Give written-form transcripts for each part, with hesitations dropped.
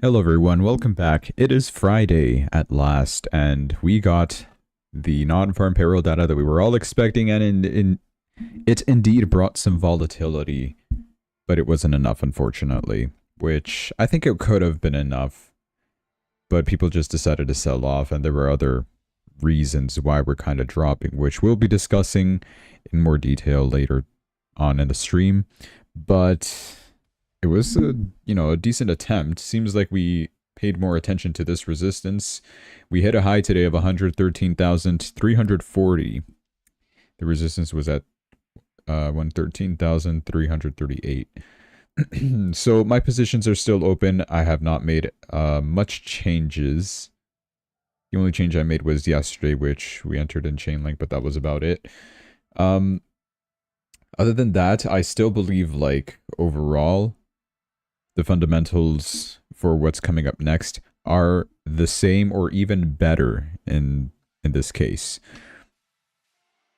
Hello everyone, welcome back. It is Friday at last, and we got the non-farm payroll data that we were all expecting, and it indeed brought some volatility, but it wasn't enough, unfortunately, which I think it could have been enough, but people just decided to sell off, and there were other reasons why we're kind of dropping, which we'll be discussing in more detail later on in the stream, but it was a decent attempt. Seems like we paid more attention to this resistance. We hit a high today of 113,340. The resistance was at 113,338. So my positions are still open. I have not made much changes. The only change I made was yesterday, which we entered in chain link, but that was about it. Um, Other than that, I still believe, like, overall, the fundamentals for what's coming up next are the same or even better in this case.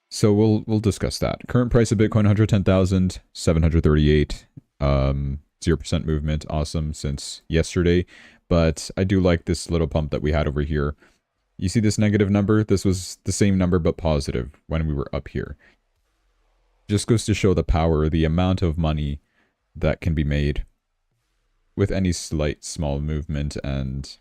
So we'll discuss that. Current price of Bitcoin 110,738. 0% movement, awesome since yesterday. But I do like this little pump that we had over here. You see this negative number? This was the same number but positive when we were up here. Just goes to show the power, the amount of money that can be made with any slight small movement, and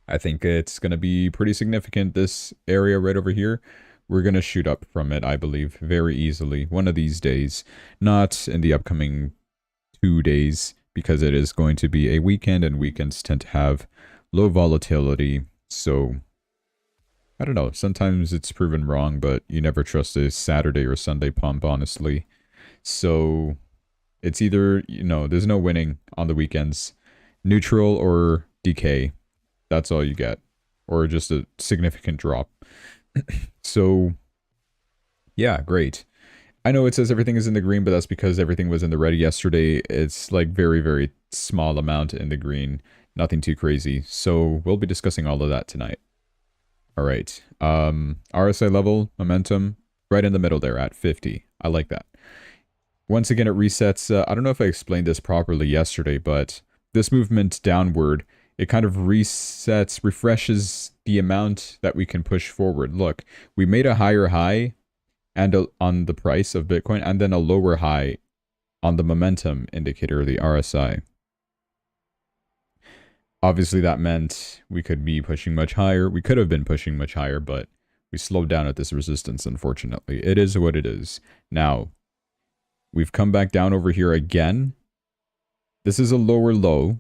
I think it's going to be pretty significant. This area right over here, we're going to shoot up from it, I believe, very easily one of these days. Not in the upcoming 2 days, because it is going to be a weekend, and weekends tend to have low volatility. So I don't know, sometimes it's proven wrong, but you never trust a Saturday or Sunday pump, honestly. So it's either, there's no winning on the weekends. Neutral or decay. That's all you get. Or just a significant drop. So, yeah, great. I know it says everything is in the green, but that's because everything was in the red yesterday. It's like very, very small amount in the green. Nothing too crazy. So we'll be discussing all of that tonight. All right. RSI level, momentum, right in the middle there at 50. I like that. Once again, it resets. I don't know if I explained this properly yesterday, but this movement downward, it kind of resets, refreshes the amount that we can push forward. Look, we made a higher high and on the price of Bitcoin, and then a lower high on the momentum indicator, the RSI. Obviously, that meant we could be pushing much higher. We could have been pushing much higher, but we slowed down at this resistance, unfortunately. It is what it is. Now, we've come back down over here again. This is a lower low,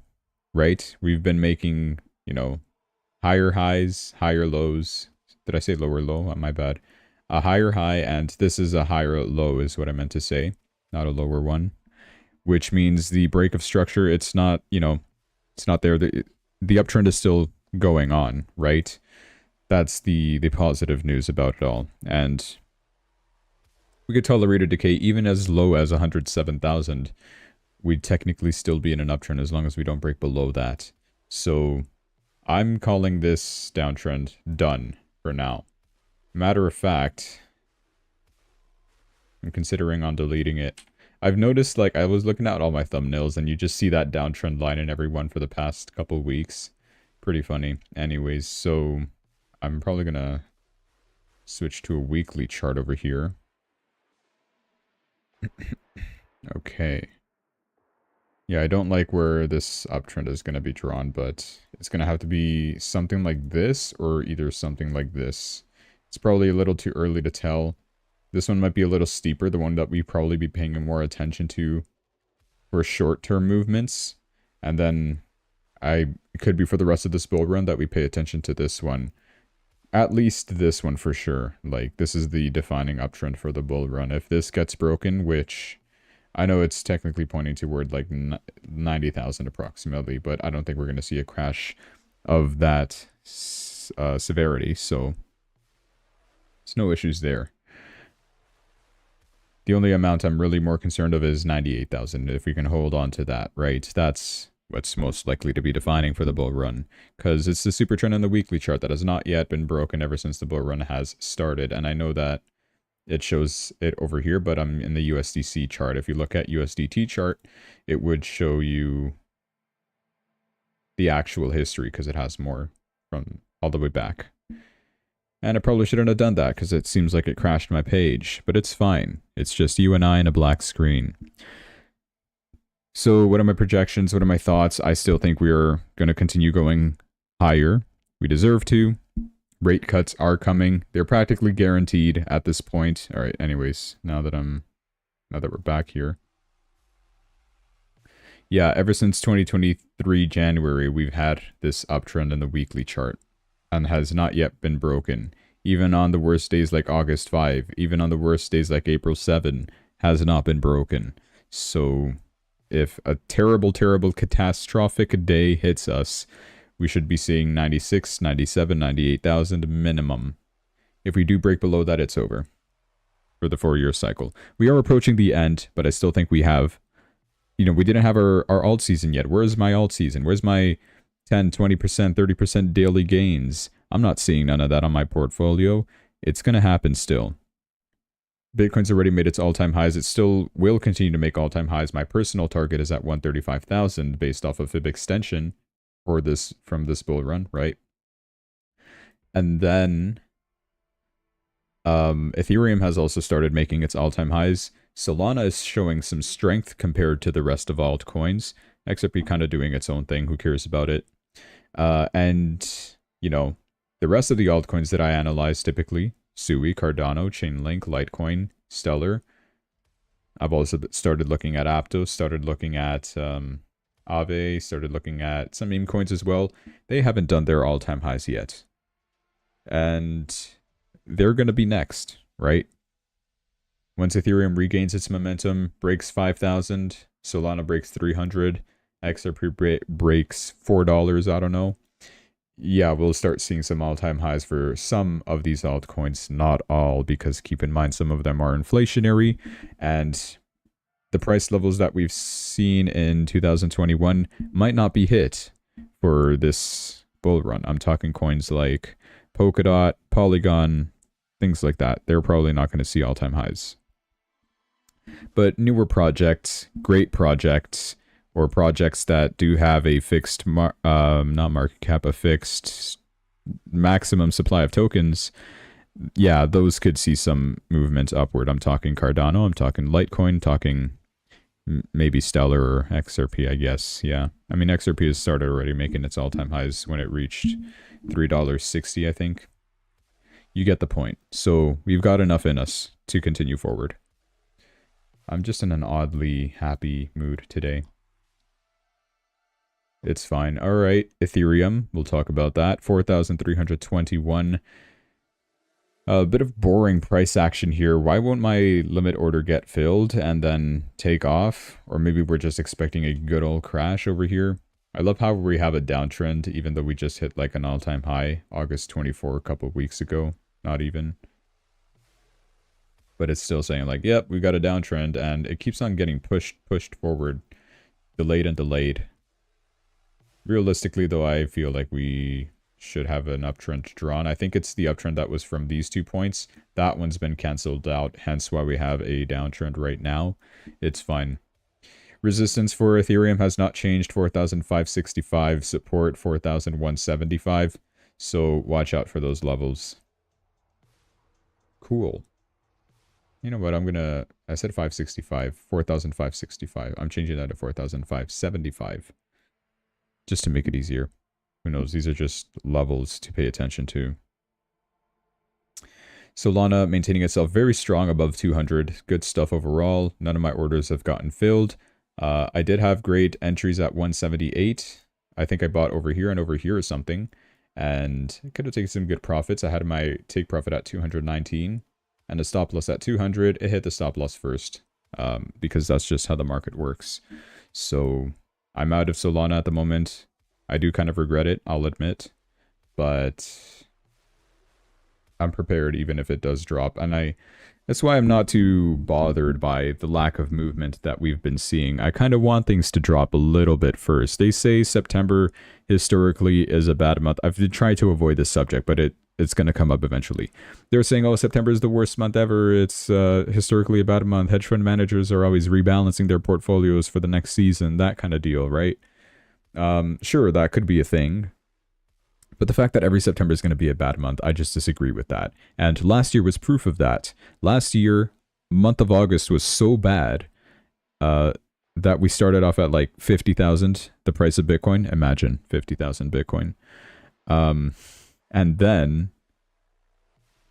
right? We've been making, higher highs, higher lows. Did I say lower low? My bad. A higher high, and this is a higher low is what I meant to say, not a lower one. Which means the break of structure, it's not, it's not there. The uptrend is still going on, right? That's the positive news about it all. And we could tolerate a decay even as low as 107,000. We'd technically still be in an uptrend as long as we don't break below that. So I'm calling this downtrend done for now. Matter of fact, I'm considering on deleting it. I've noticed, like, I was looking at all my thumbnails and you just see that downtrend line in every one for the past couple weeks. Pretty funny. Anyways, so I'm probably gonna switch to a weekly chart over here. Okay. Yeah, I don't like where this uptrend is going to be drawn, but it's going to have to be something like this or either something like this. It's probably a little too early to tell. This one might be a little steeper, the one that we probably be paying more attention to for short-term movements. And then it could be for the rest of this bull run that we pay attention to this one. At least this one for sure. Like, this is the defining uptrend for the bull run. If this gets broken, which I know it's technically pointing toward like 90,000 approximately, but I don't think we're going to see a crash of that severity, so there's no issues there. The only amount I'm really more concerned of is 98,000, if we can hold on to that, right? That's what's most likely to be defining for the bull run, because it's the super trend on the weekly chart that has not yet been broken ever since the bull run has started, and I know that it shows it over here, but I'm in the USDC chart. If you look at USDT chart, it would show you the actual history because it has more from all the way back. And I probably shouldn't have done that because it seems like it crashed my page, but it's fine. It's just you and I and a black screen. So what are my projections? What are my thoughts? I still think we're going to continue going higher. We deserve to. Rate cuts are coming. They're practically guaranteed at this point. All right, anyways, now that we're back here. Yeah, ever since 2023 January, we've had this uptrend in the weekly chart and has not yet been broken. Even on the worst days like August 5, even on the worst days like April 7, has not been broken. So if a terrible, terrible catastrophic day hits us, we should be seeing 96, 97, 98,000 minimum. If we do break below that, it's over for the 4-year cycle. We are approaching the end, but I still think we have, we didn't have our alt season yet. Where's my alt season? Where's my 10, 20%, 30% daily gains? I'm not seeing none of that on my portfolio. It's going to happen still. Bitcoin's already made its all-time highs. It still will continue to make all-time highs. My personal target is at 135,000 based off of fib extension for this from this bull run, right? And then Ethereum has also started making its all-time highs. Solana is showing some strength compared to the rest of altcoins. XRP kind of doing its own thing. Who cares about it? And, the rest of the altcoins that I analyze typically, Sui, Cardano, Chainlink, Litecoin, Stellar. I've also started looking at Aptos, started looking at Aave, started looking at some meme coins as well. They haven't done their all-time highs yet. And they're going to be next, right? Once Ethereum regains its momentum, breaks 5,000, Solana breaks 300, XRP breaks $4, I don't know. Yeah, we'll start seeing some all-time highs for some of these altcoins, not all, because keep in mind some of them are inflationary, and the price levels that we've seen in 2021 might not be hit for this bull run. I'm talking coins like Polkadot, Polygon, things like that. They're probably not going to see all-time highs. But newer projects, great projects, or projects that do have a fixed, not market cap, a fixed maximum supply of tokens, yeah, those could see some movement upward. I'm talking Cardano, I'm talking Litecoin, talking maybe Stellar or XRP, I guess. Yeah, I mean, XRP has started already making its all-time highs when it reached $3.60, I think. You get the point. So we've got enough in us to continue forward. I'm just in an oddly happy mood today. It's fine. All right, Ethereum. We'll talk about that. 4,321. A bit of boring price action here. Why won't my limit order get filled and then take off? Or maybe we're just expecting a good old crash over here. I love how we have a downtrend, even though we just hit like an all-time high, August 24, a couple of weeks ago. Not even. But it's still saying like, yep, we got a downtrend, and it keeps on getting pushed forward. Delayed and delayed. Realistically, though, I feel like we should have an uptrend drawn. I think it's the uptrend that was from these 2 points. That one's been canceled out, hence why we have a downtrend right now. It's fine. Resistance for Ethereum has not changed. 4,565. Support 4,175. So watch out for those levels. Cool. You know what? I said 565. 4,565. I'm changing that to 4,575. Just to make it easier. Who knows? These are just levels to pay attention to. Solana maintaining itself very strong above 200. Good stuff overall. None of my orders have gotten filled. I did have great entries at 178. I think I bought over here and over here or something. And I could have taken some good profits. I had my take profit at 219 and a stop loss at 200. It hit the stop loss first because that's just how the market works. So I'm out of Solana at the moment. I do kind of regret it, I'll admit. But I'm prepared even if it does drop. And that's why I'm not too bothered by the lack of movement that we've been seeing. I kind of want things to drop a little bit first. They say September historically is a bad month. I've tried to avoid this subject, but it's going to come up eventually. They're saying, oh, September is the worst month ever. It's historically a bad month. Hedge fund managers are always rebalancing their portfolios for the next season. That kind of deal, right? Sure, that could be a thing. But the fact that every September is going to be a bad month, I just disagree with that. And last year was proof of that. Last year, month of August was so bad uh, that we started off at like 50,000, the price of Bitcoin. Imagine 50,000 Bitcoin. Um, and then,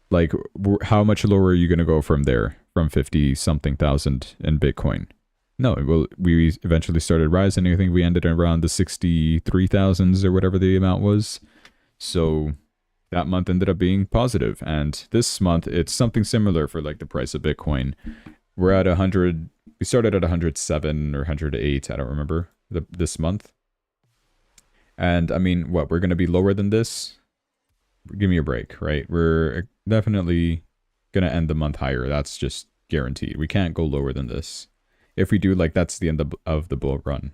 like, how much lower are you going to go from there, from 50 something thousand in Bitcoin? No, well, we eventually started rising. I think we ended around the 63,000s or whatever the amount was. So that month ended up being positive. And this month, it's something similar for like the price of Bitcoin. We're at 100. We started at 107 or 108. I don't remember this month. And I mean, what? We're going to be lower than this? Give me a break, right? We're definitely going to end the month higher. That's just guaranteed. We can't go lower than this. If we do, like, that's the end of the bull run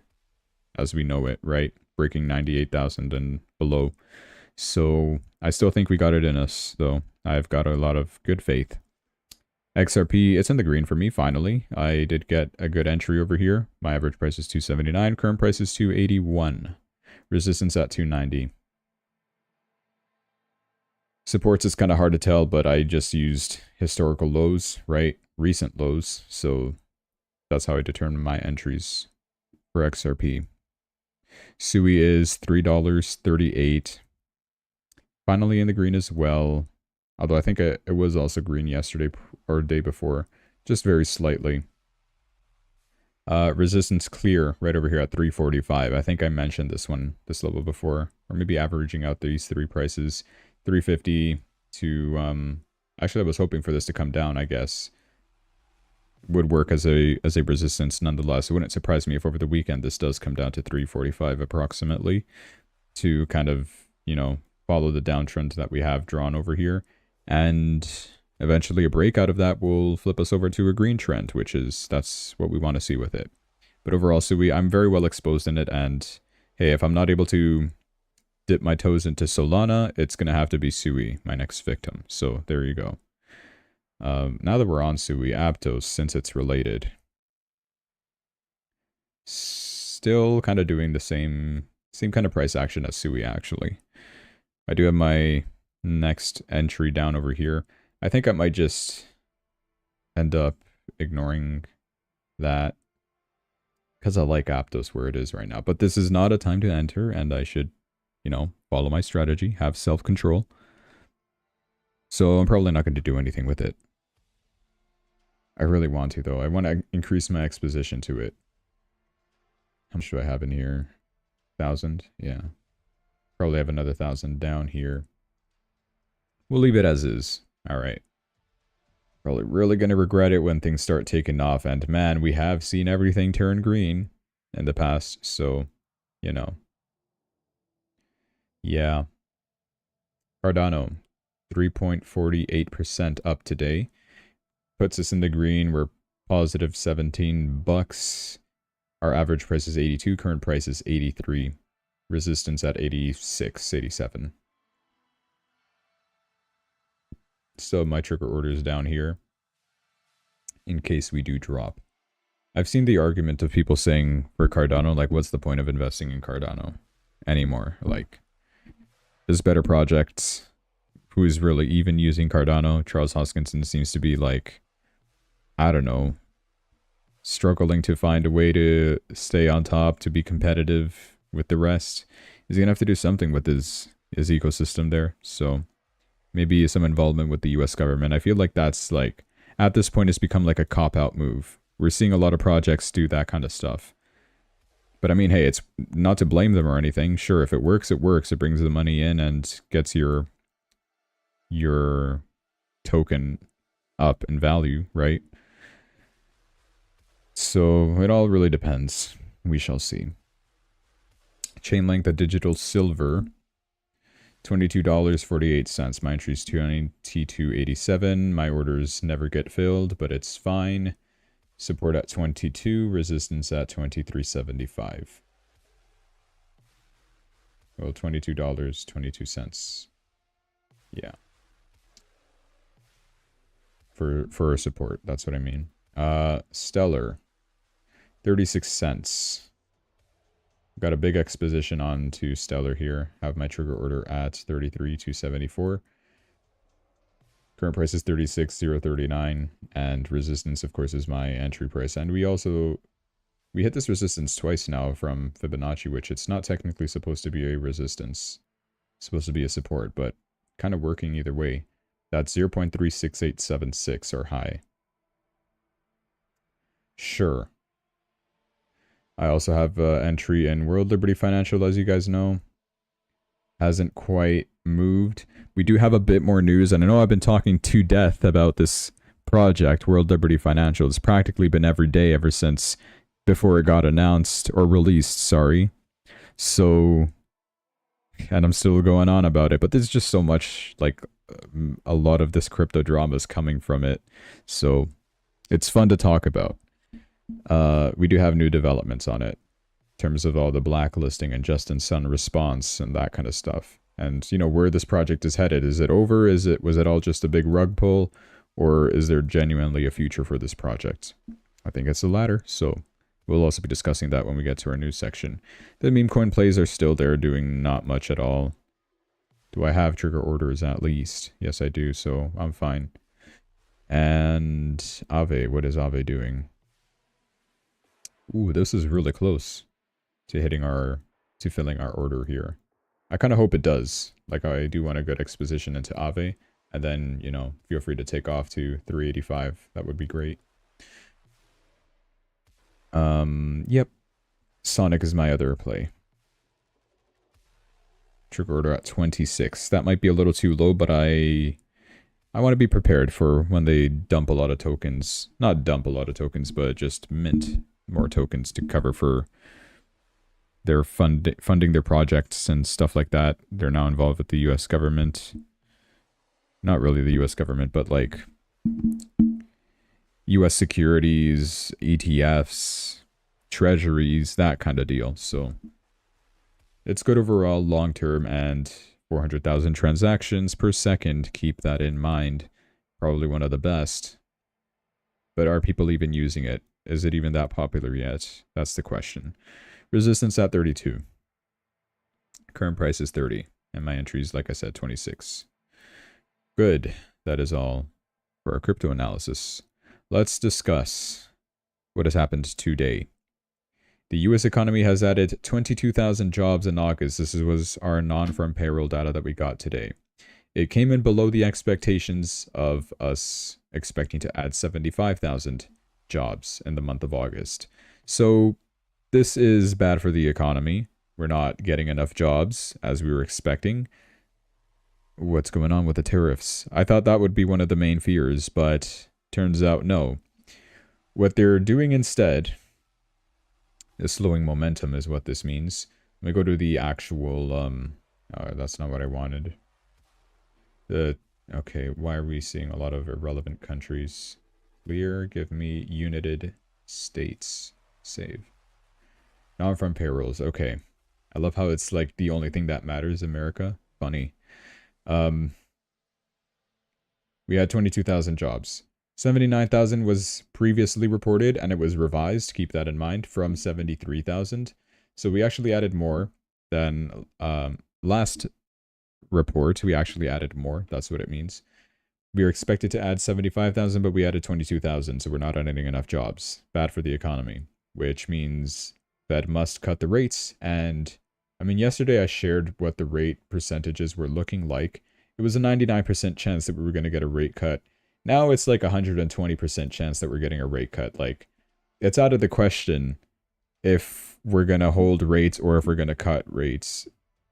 as we know it, right? Breaking 98,000 and below. So I still think we got it in us, though. I've got a lot of good faith. XRP, it's in the green for me, finally. I did get a good entry over here. My average price is 279. Current price is 281. Resistance at 290. Supports is kind of hard to tell, but I just used historical lows, right? Recent lows. So that's how I determine my entries for XRP. SUI is $3.38. Finally in the green as well. Although I think it was also green yesterday or day before. Just very slightly. Resistance clear right over here at 345. I think I mentioned this level before. Or maybe averaging out these three prices. 350 to, actually I was hoping for this to come down, I guess. Would work as a resistance nonetheless. It wouldn't surprise me if over the weekend this does come down to 345 approximately. To kind of, you know, follow the downtrend that we have drawn over here. And eventually a breakout of that will flip us over to a green trend, that's what we want to see with it. But overall, SUI, I'm very well exposed in it. And hey, if I'm not able to dip my toes into Solana, it's going to have to be SUI, my next victim. So there you go. Now that we're on SUI, Aptos, since it's related. Still kind of doing the same kind of price action as SUI, actually. I do have my next entry down over here. I think I might just end up ignoring that because I like Aptos where it is right now. But this is not a time to enter, and I should, you know, follow my strategy, have self-control. So I'm probably not going to do anything with it. I really want to, though. I want to increase my exposition to it. How much do I have in here? 1,000? Yeah. Probably have another 1,000 down here. We'll leave it as is. Alright. Probably really going to regret it when things start taking off. And man, we have seen everything turn green in the past. So, you know. Yeah. Cardano. 3.48% up today. Puts us in the green. We're positive 17 bucks. Our average price is 82. Current price is 83. Resistance at 86, 87. So my trigger order is down here in case we do drop. I've seen the argument of people saying for Cardano, like, what's the point of investing in Cardano anymore? Like, there's better projects. Who's really even using Cardano? Charles Hoskinson seems to be like, I don't know, struggling to find a way to stay on top, to be competitive with the rest. He's gonna have to do something with his ecosystem there. So maybe some involvement with the US government. I feel like that's like, at this point, it's become like a cop-out move. We're seeing a lot of projects do that kind of stuff. But I mean, hey, it's not to blame them or anything. Sure, if it works, it works. It brings the money in and gets your token up in value, right? So it all really depends. We shall see. Chainlink, the digital silver, $22.48. My entry is $22.87. My orders never get filled, but it's fine. Support at 22, resistance at 23.75. Well, $22.22. Yeah. For support, that's what I mean. Stellar, 36 cents. Got a big exposition on to Stellar here. Have my trigger order at 33,274. Current price is 36,039, and resistance, of course, is my entry price. And we hit this resistance twice now from Fibonacci, which it's not technically supposed to be a resistance. It's supposed to be a support, but kind of working either way. That's 0.36876 or high. Sure. I also have entry in World Liberty Financial, as you guys know. Hasn't quite moved. We do have a bit more news, and I know I've been talking to death about this project, World Liberty Financial. It's practically been every day ever since before it got announced, or released, sorry. So, and I'm still going on about it, but there's just so much, like, a lot of this crypto drama is coming from it. So, it's fun to talk about. We do have new developments on it in terms of all the blacklisting and Justin Sun response and that kind of stuff. And, you know, where this project is headed. Is it over? Was it all just a big rug pull? Or is there genuinely a future for this project? I think it's the latter. So we'll also be discussing that when we get to our news section. The meme coin plays are still there, doing not much at all. Do I have trigger orders at least? Yes, I do. So I'm fine. And Aave, what is Aave doing? Ooh, this is really close to filling our order here. I kind of hope it does. Like, I do want a good exposition into Aave, and then, you know, feel free to take off to 385. That would be great. Yep. Sonic is my other play. Trigger order at 26. That might be a little too low, but I want to be prepared for when they dump a lot of tokens. Not dump a lot of tokens, but just mint more tokens to cover for their funding their projects and stuff like that. They're now involved with the US government. Not really the US government, but like US securities, ETFs, treasuries, that kind of deal. So it's good overall long term, and 400,000 transactions per second. Keep that in mind. Probably one of the best. But are people even using it? Is it even that popular yet? That's the question. Resistance at 32. Current price is 30. And my entries, like I said, 26. Good. That is all for our crypto analysis. Let's discuss what has happened today. The U.S. economy has added 22,000 jobs in August. This was our non-farm payroll data that we got today. It came in below the expectations of us expecting to add 75,000 jobs in the month of August. So this is bad for the economy. We're not getting enough jobs as we were expecting. What's going on with the tariffs? I thought that would be one of the main fears, but turns out no. What they're doing instead is slowing momentum is what this means. Let me go to the actual, that's not what I wanted. Okay, why are we seeing a lot of irrelevant countries? Clear, give me United States. Save. Non-farm payrolls, okay. I love how it's like the only thing that matters, America. Funny. We had 22,000 jobs. 79,000 was previously reported, and it was revised, keep that in mind, from 73,000. So we actually added more than last report. We actually added more, that's what it means. We were expected to add 75,000, but we added 22,000, so we're not adding enough jobs. Bad for the economy, which means Fed must cut the rates. And I mean, yesterday I shared what the rate percentages were looking like. It was a 99% chance that we were going to get a rate cut. Now it's like a 120% chance that we're getting a rate cut. Like, it's out of the question if we're going to hold rates or if we're going to cut rates.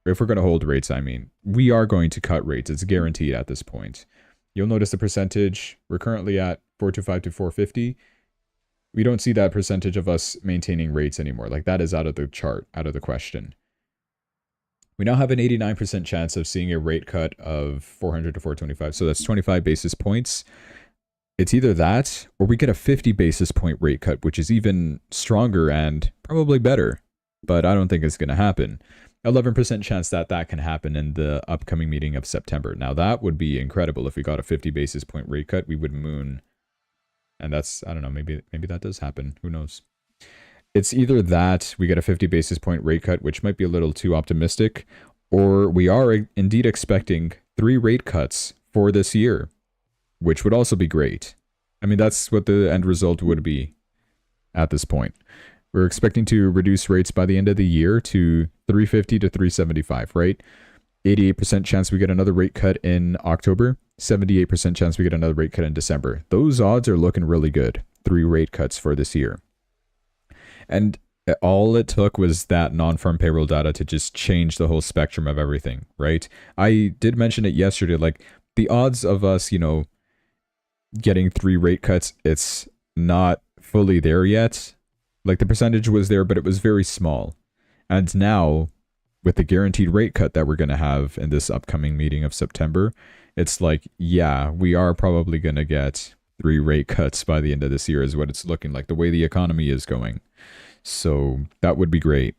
If we're going to hold rates, I mean, we are going to cut rates. It's guaranteed at this point. You'll notice the percentage. We're currently at 425 to 450. We don't see that percentage of us maintaining rates anymore. Like, that is out of the chart, out of the question. We now have an 89% chance of seeing a rate cut of 400 to 425. So that's 25 basis points. It's either that or we get a 50 basis point rate cut, which is even stronger and probably better. But I don't think it's going to happen. 11% chance that that can happen in the upcoming meeting of September. Now, that would be incredible. If we got a 50 basis point rate cut, we would moon. And that's, I don't know, maybe that does happen. Who knows? It's either that we get a 50 basis point rate cut, which might be a little too optimistic, or we are indeed expecting 3 rate cuts for this year, which would also be great. I mean, that's what the end result would be at this point. We're expecting to reduce rates by the end of the year to 350 to 375, right? 88% chance we get another rate cut in October, 78% chance we get another rate cut in December. Those odds are looking really good. 3 rate cuts for this year. And all it took was that non-farm payroll data to just change the whole spectrum of everything, right? I did mention it yesterday, like the odds of us, getting 3 rate cuts, it's not fully there yet. Like the percentage was there, but it was very small. And now, with the guaranteed rate cut that we're going to have in this upcoming meeting of September, it's like, yeah, we are probably going to get 3 rate cuts by the end of this year, is what it's looking like, the way the economy is going. So that would be great.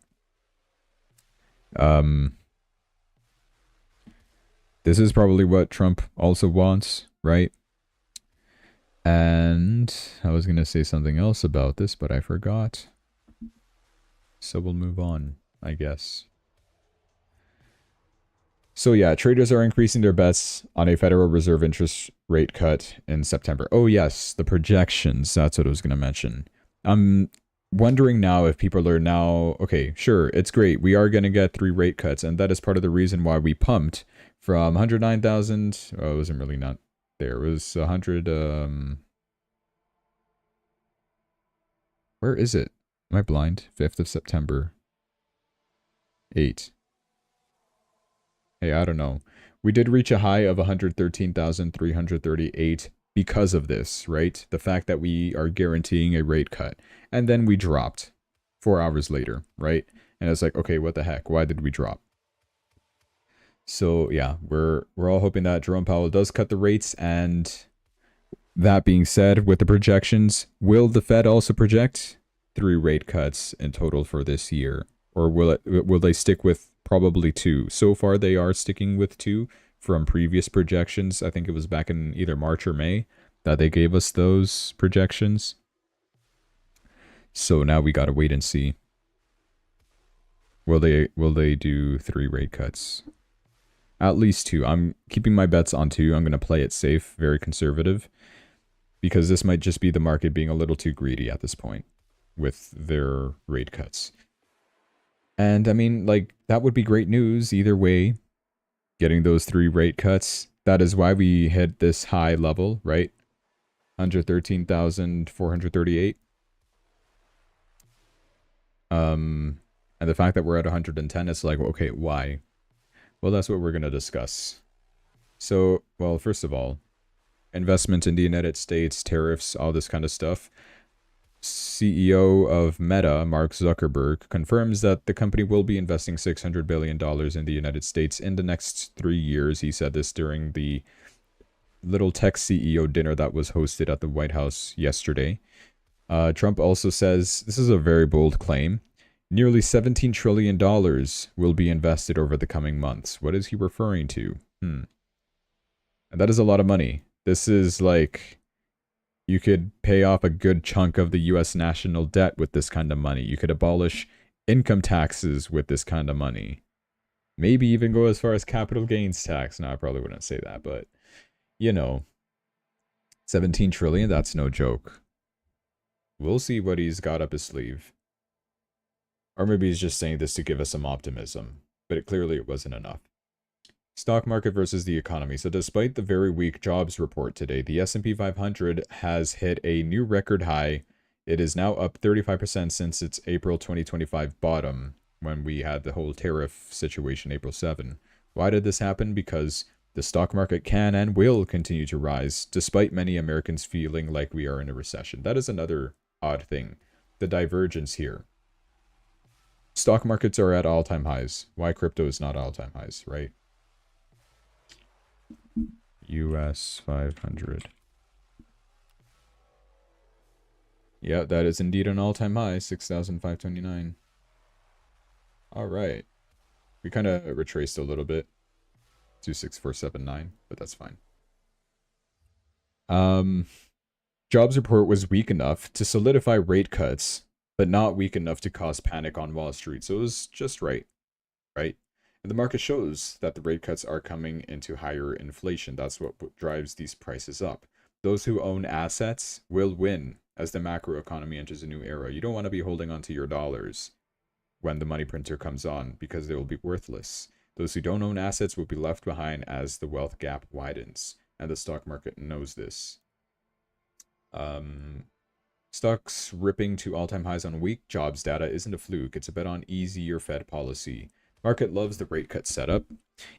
This is probably what Trump also wants, right? And I was going to say something else about this, but I forgot. So we'll move on, I guess. So yeah, traders are increasing their bets on a Federal Reserve interest rate cut in September. Oh yes, the projections. That's what I was going to mention. I'm wondering now if people are now, okay, sure, it's great. We are going to get 3 rate cuts, and that is part of the reason why we pumped from 109,000. Oh, it wasn't really not there. It was 100. Where is it? Am I blind? 5th of September. 8. Hey, I don't know. We did reach a high of 113,338 because of this, right? The fact that we are guaranteeing a rate cut. And then we dropped 4 hours later, right? And it's like, okay, what the heck? Why did we drop? So yeah, we're all hoping that Jerome Powell does cut the rates. And that being said, with the projections, will the Fed also project 3 rate cuts in total for this year? Or will they stick with probably 2? So far, they are sticking with 2 from previous projections. I think it was back in either March or May that they gave us those projections. So now we gotta wait and see. Will they do 3 rate cuts? At least 2. I'm keeping my bets on 2. I'm gonna play it safe, very conservative, because this might just be the market being a little too greedy at this point with their rate cuts. And I mean, like, that would be great news either way, getting those 3 rate cuts. That is why we hit this high level, right? 113,438. And the fact that we're at 110, it's like, okay, why? Well, that's what we're going to discuss. So, well, first of all, investment in the United States, tariffs, all this kind of stuff. CEO of Meta, Mark Zuckerberg, confirms that the company will be investing $600 billion in the United States in the next 3 years. He said this during the little tech CEO dinner that was hosted at the White House yesterday. Trump also says, this is a very bold claim, nearly $17 trillion will be invested over the coming months. What is he referring to? And that is a lot of money. This is like, you could pay off a good chunk of the U.S. national debt with this kind of money. You could abolish income taxes with this kind of money. Maybe even go as far as capital gains tax. No, I probably wouldn't say that, but, 17 trillion, that's no joke. We'll see what he's got up his sleeve. Or maybe he's just saying this to give us some optimism, but clearly it wasn't enough. Stock market versus the economy. So despite the very weak jobs report today, the S&P 500 has hit a new record high. It is now up 35% since its April 2025 bottom, when we had the whole tariff situation April 7. Why did this happen? Because the stock market can and will continue to rise, despite many Americans feeling like we are in a recession. That is another odd thing. The divergence here. Stock markets are at all-time highs. Why crypto is not all-time highs, right? US 500. Yeah, that is indeed an all-time high, 6,529. All right. We kind of retraced a little bit to 6,479, but that's fine. Jobs report was weak enough to solidify rate cuts but not weak enough to cause panic on Wall Street. So it was just right, right? And the market shows that the rate cuts are coming into higher inflation. That's what drives these prices up. Those who own assets will win as the macro economy enters a new era. You don't want to be holding on to your dollars when the money printer comes on because they will be worthless. Those who don't own assets will be left behind as the wealth gap widens, and the stock market knows this. Stocks ripping to all-time highs on weak jobs data isn't a fluke. It's a bet on easier Fed policy. Market loves the rate cut setup,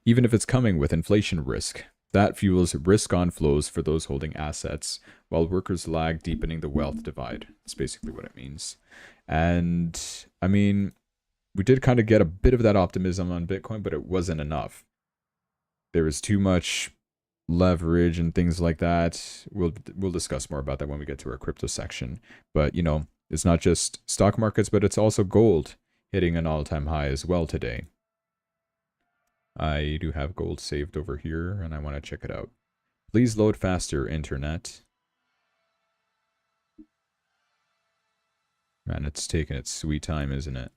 even if it's coming with inflation risk. That fuels risk-on flows for those holding assets, while workers lag, deepening the wealth divide. That's basically what it means. And, I mean, we did kind of get a bit of that optimism on Bitcoin, but it wasn't enough. There was too much leverage and things like that. We'll discuss more about that when we get to our crypto section. But, you know, it's not just stock markets, but it's also gold hitting an all-time high as well today. I do have gold saved over here, and I want to check it out. Please load faster, internet. Man, it's taking its sweet time, isn't it?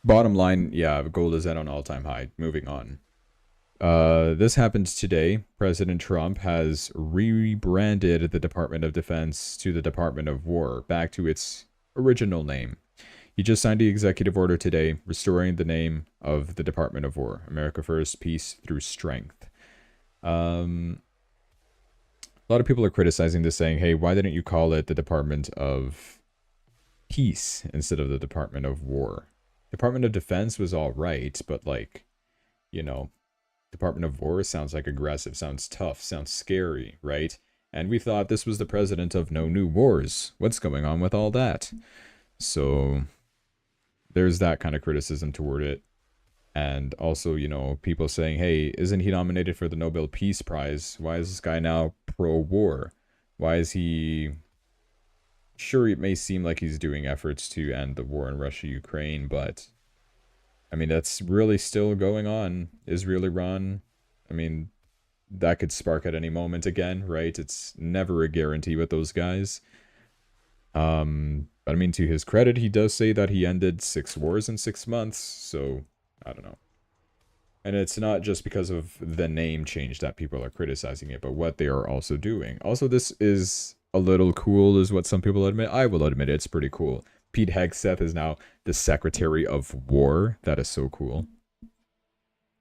Bottom line, yeah, gold is at an all-time high. Moving on. This happened today. President Trump has rebranded the Department of Defense to the Department of War, back to its original name. He just signed the executive order today, restoring the name of the Department of War. America First, Peace Through Strength. A lot of people are criticizing this, saying, hey, why didn't you call it the Department of Peace instead of the Department of War? Department of Defense was all right, but, like, you know, Department of War sounds like aggressive, sounds tough, sounds scary, right? And we thought this was the president of no new wars. What's going on with all that? So there's that kind of criticism toward it. And also, you know, people saying, hey, isn't he nominated for the Nobel Peace Prize? Why is this guy now pro-war? Why is he... Sure, it may seem like he's doing efforts to end the war in Russia-Ukraine, but... I mean, that's really still going on. Israel-Iran, I mean, that could spark at any moment again, right? It's never a guarantee with those guys. But I mean, to his credit, he does say that he ended 6 wars in 6 months, so I don't know. And it's not just because of the name change that people are criticizing it, but what they are also doing. Also, this is a little cool, is what some people admit. I will admit it's pretty cool. Pete Hegseth is now the Secretary of War. That is so cool.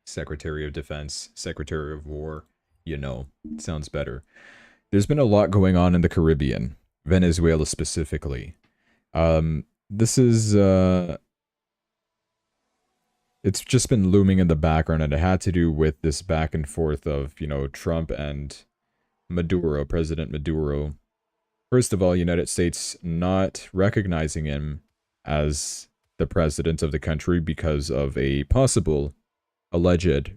Secretary of Defense, Secretary of War. You know, sounds better. There's been a lot going on in the Caribbean, Venezuela specifically. This is, it's just been looming in the background, and it had to do with this back and forth of, you know, Trump and Maduro, President Maduro. First of all, United States not recognizing him as the president of the country because of a possible alleged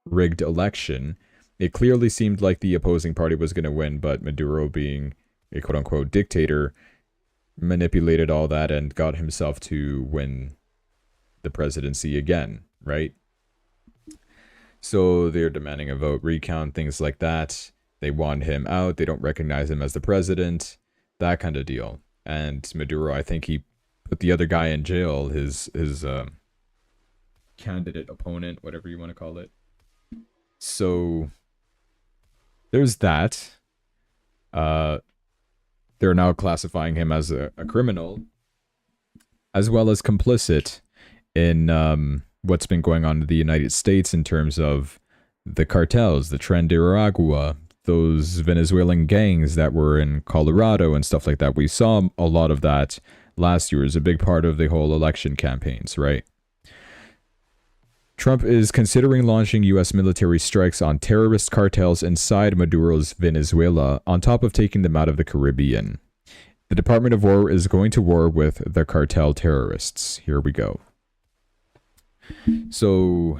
rigged election. It clearly seemed like the opposing party was going to win, but Maduro, being a quote-unquote dictator, manipulated all that and got himself to win the presidency again, right? So they're demanding a vote recount, things like that. They want him out. They don't recognize him as the president. That kind of deal. And Maduro, I think he put the other guy in jail, his candidate opponent, whatever you want to call it. So there's that. They're now classifying him as a criminal, as well as complicit in what's been going on in the United States in terms of the cartels, the Tren de Aragua, those Venezuelan gangs that were in Colorado and stuff like that. We saw a lot of that last year as a big part of the whole election campaigns, right? Trump is considering launching U.S. military strikes on terrorist cartels inside Maduro's Venezuela, on top of taking them out of the Caribbean. The Department of War is going to war with the cartel terrorists. Here we go. So,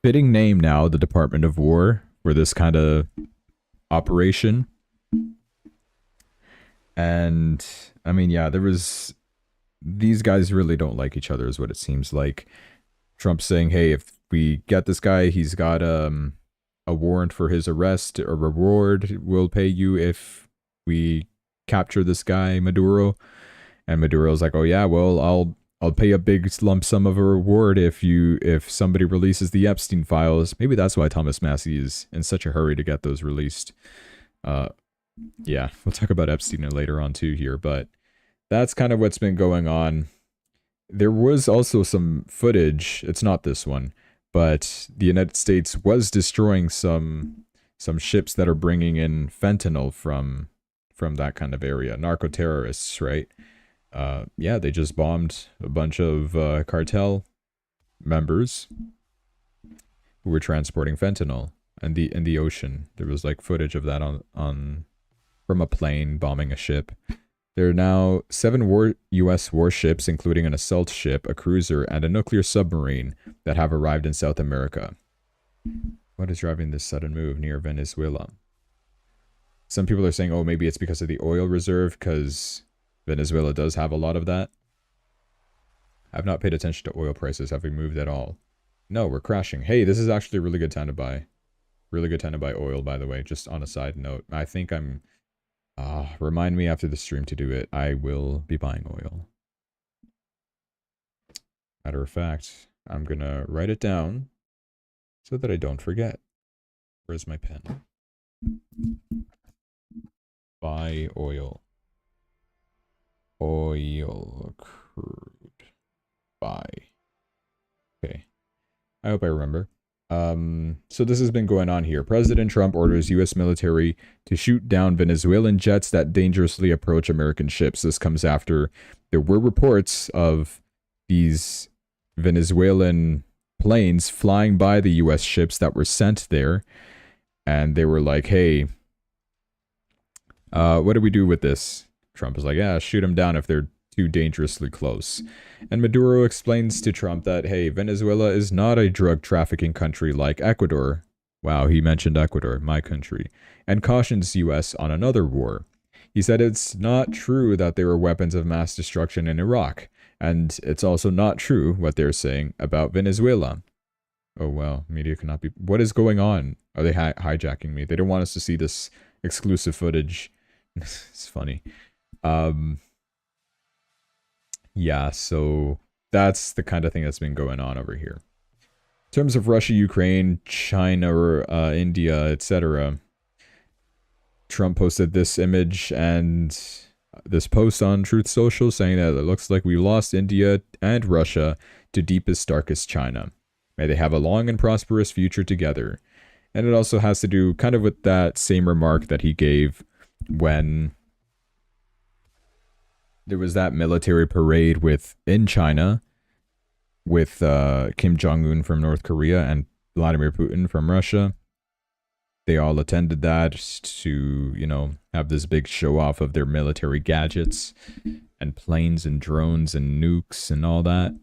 fitting name now, the Department of War, for this kind of operation. And I mean, yeah, these guys really don't like each other, is what it seems like. Trump saying, hey, if we get this guy, he's got a warrant for his arrest, a reward we'll pay you if we capture this guy Maduro. And Maduro's like, oh yeah, well I'll pay a big lump sum of a reward if somebody releases the Epstein files. Maybe that's why Thomas Massie is in such a hurry to get those released. Yeah, we'll talk about Epstein later on too here, but that's kind of what's been going on. There was also some footage, it's not this one, but the United States was destroying some ships that are bringing in fentanyl from that kind of area, narco terrorists, right? Yeah, they just bombed a bunch of cartel members who were transporting fentanyl in the ocean. There was like footage of that on from a plane bombing a ship. There are now 7 U.S. warships, including an assault ship, a cruiser, and a nuclear submarine that have arrived in South America. What is driving this sudden move near Venezuela? Some people are saying, oh, maybe it's because of the oil reserve, because Venezuela does have a lot of that. I've not paid attention to oil prices. Have we moved at all? No, we're crashing. Hey, this is actually a really good time to buy. Really good time to buy oil, by the way, just on a side note. I think I'm... remind me after the stream to do it. I will be buying oil. Matter of fact, I'm gonna write it down so that I don't forget. Where's my pen? Buy oil. Oil crude. Buy. Okay. I hope I remember. So this has been going on here. President Trump orders U.S. military to shoot down Venezuelan jets that dangerously approach American ships. This comes after there were reports of these Venezuelan planes flying by the U.S. ships that were sent there. And they were like, hey, what do we do with this? Trump is like, yeah, shoot them down if they're too dangerously close. And Maduro explains to Trump that, hey, Venezuela is not a drug trafficking country like Ecuador. Wow, he mentioned Ecuador, my country. And cautions U.S. on another war. He said it's not true that there were weapons of mass destruction in Iraq. And it's also not true what they're saying about Venezuela. Oh, well, media cannot be... What is going on? Are they hijacking me? They don't want us to see this exclusive footage. It's funny. Yeah, so that's the kind of thing that's been going on over here. In terms of Russia, Ukraine, China, or India, etc., Trump posted this image and this post on Truth Social saying that it looks like we lost India and Russia to deepest, darkest China. May they have a long and prosperous future together. And it also has to do kind of with that same remark that he gave when there was that military parade in China with Kim Jong-un from North Korea and Vladimir Putin from Russia. They all attended that to, you know, have this big show off of their military gadgets and planes and drones and nukes and all that.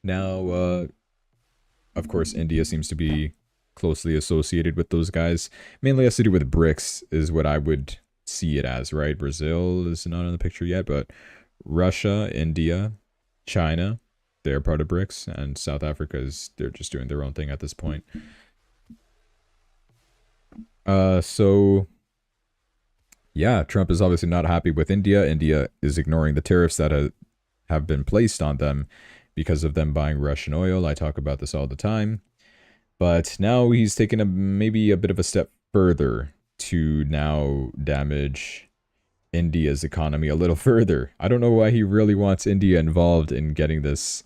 Now, of course, India seems to be closely associated with those guys. Mainly has to do with BRICS is what I would see it as, right? Brazil is not in the picture yet, but Russia, India, China, they're part of BRICS, and South Africa they're just doing their own thing at this point. So yeah, Trump is obviously not happy with India. India is ignoring the tariffs that have been placed on them because of them buying Russian oil. I talk about this all the time. But now he's taken maybe a bit of a step further to now damage India's economy a little further. I don't know why he really wants India involved in getting this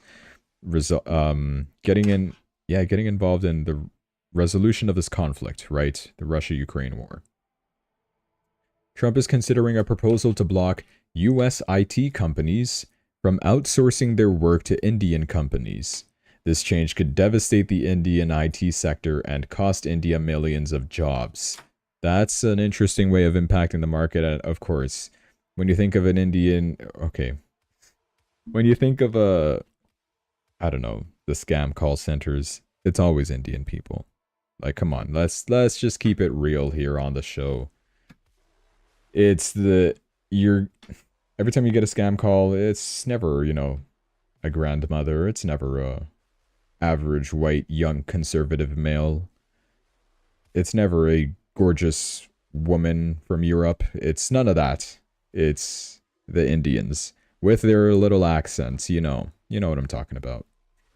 getting involved in the resolution of this conflict, right? The Russia-Ukraine war. Trump is considering a proposal to block US IT companies from outsourcing their work to Indian companies. This change could devastate the Indian IT sector and cost India millions of jobs. That's an interesting way of impacting the market, of course. When you think of an Indian... Okay. When you think of I don't know, the scam call centers, it's always Indian people. Like, come on, let's just keep it real here on the show. It's every time you get a scam call, it's never, you know, a grandmother. It's never a average white young conservative male. It's never a gorgeous woman from Europe. It's none of that. It's the Indians with their little accents, you know. You know what I'm talking about.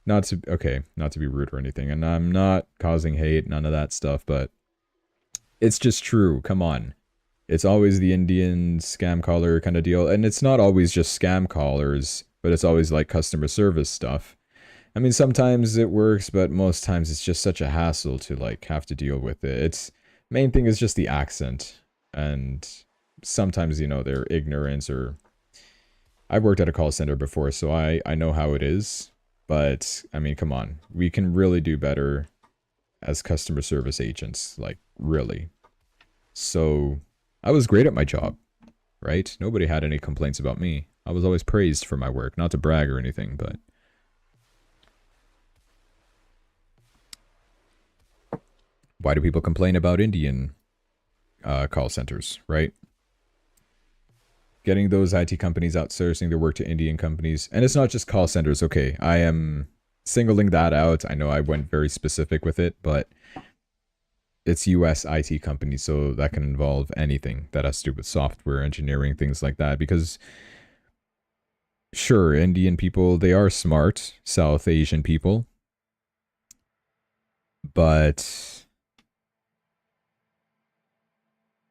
Not to okay, not to be rude or anything, and I'm not causing hate, none of that stuff, but it's just true. Come on. It's always the Indian scam caller kind of deal, and it's not always just scam callers, but it's always like customer service stuff. I mean, sometimes it works, but most times it's just such a hassle to like have to deal with it. It's main thing is just the accent, and sometimes you know their ignorance or I've worked at a call center before, so I know how it is. But I mean, come on, we can really do better as customer service agents, like really. So I was great at my job, right? Nobody had any complaints about me. I was always praised for my work, not to brag or anything, but why do people complain about Indian call centers, right? Getting those IT companies outsourcing their work to Indian companies. And it's not just call centers. Okay, I am singling that out. I know I went very specific with it, but it's US IT companies, so that can involve anything that has to do with software engineering, things like that. Because sure, Indian people, they are smart, South Asian people, but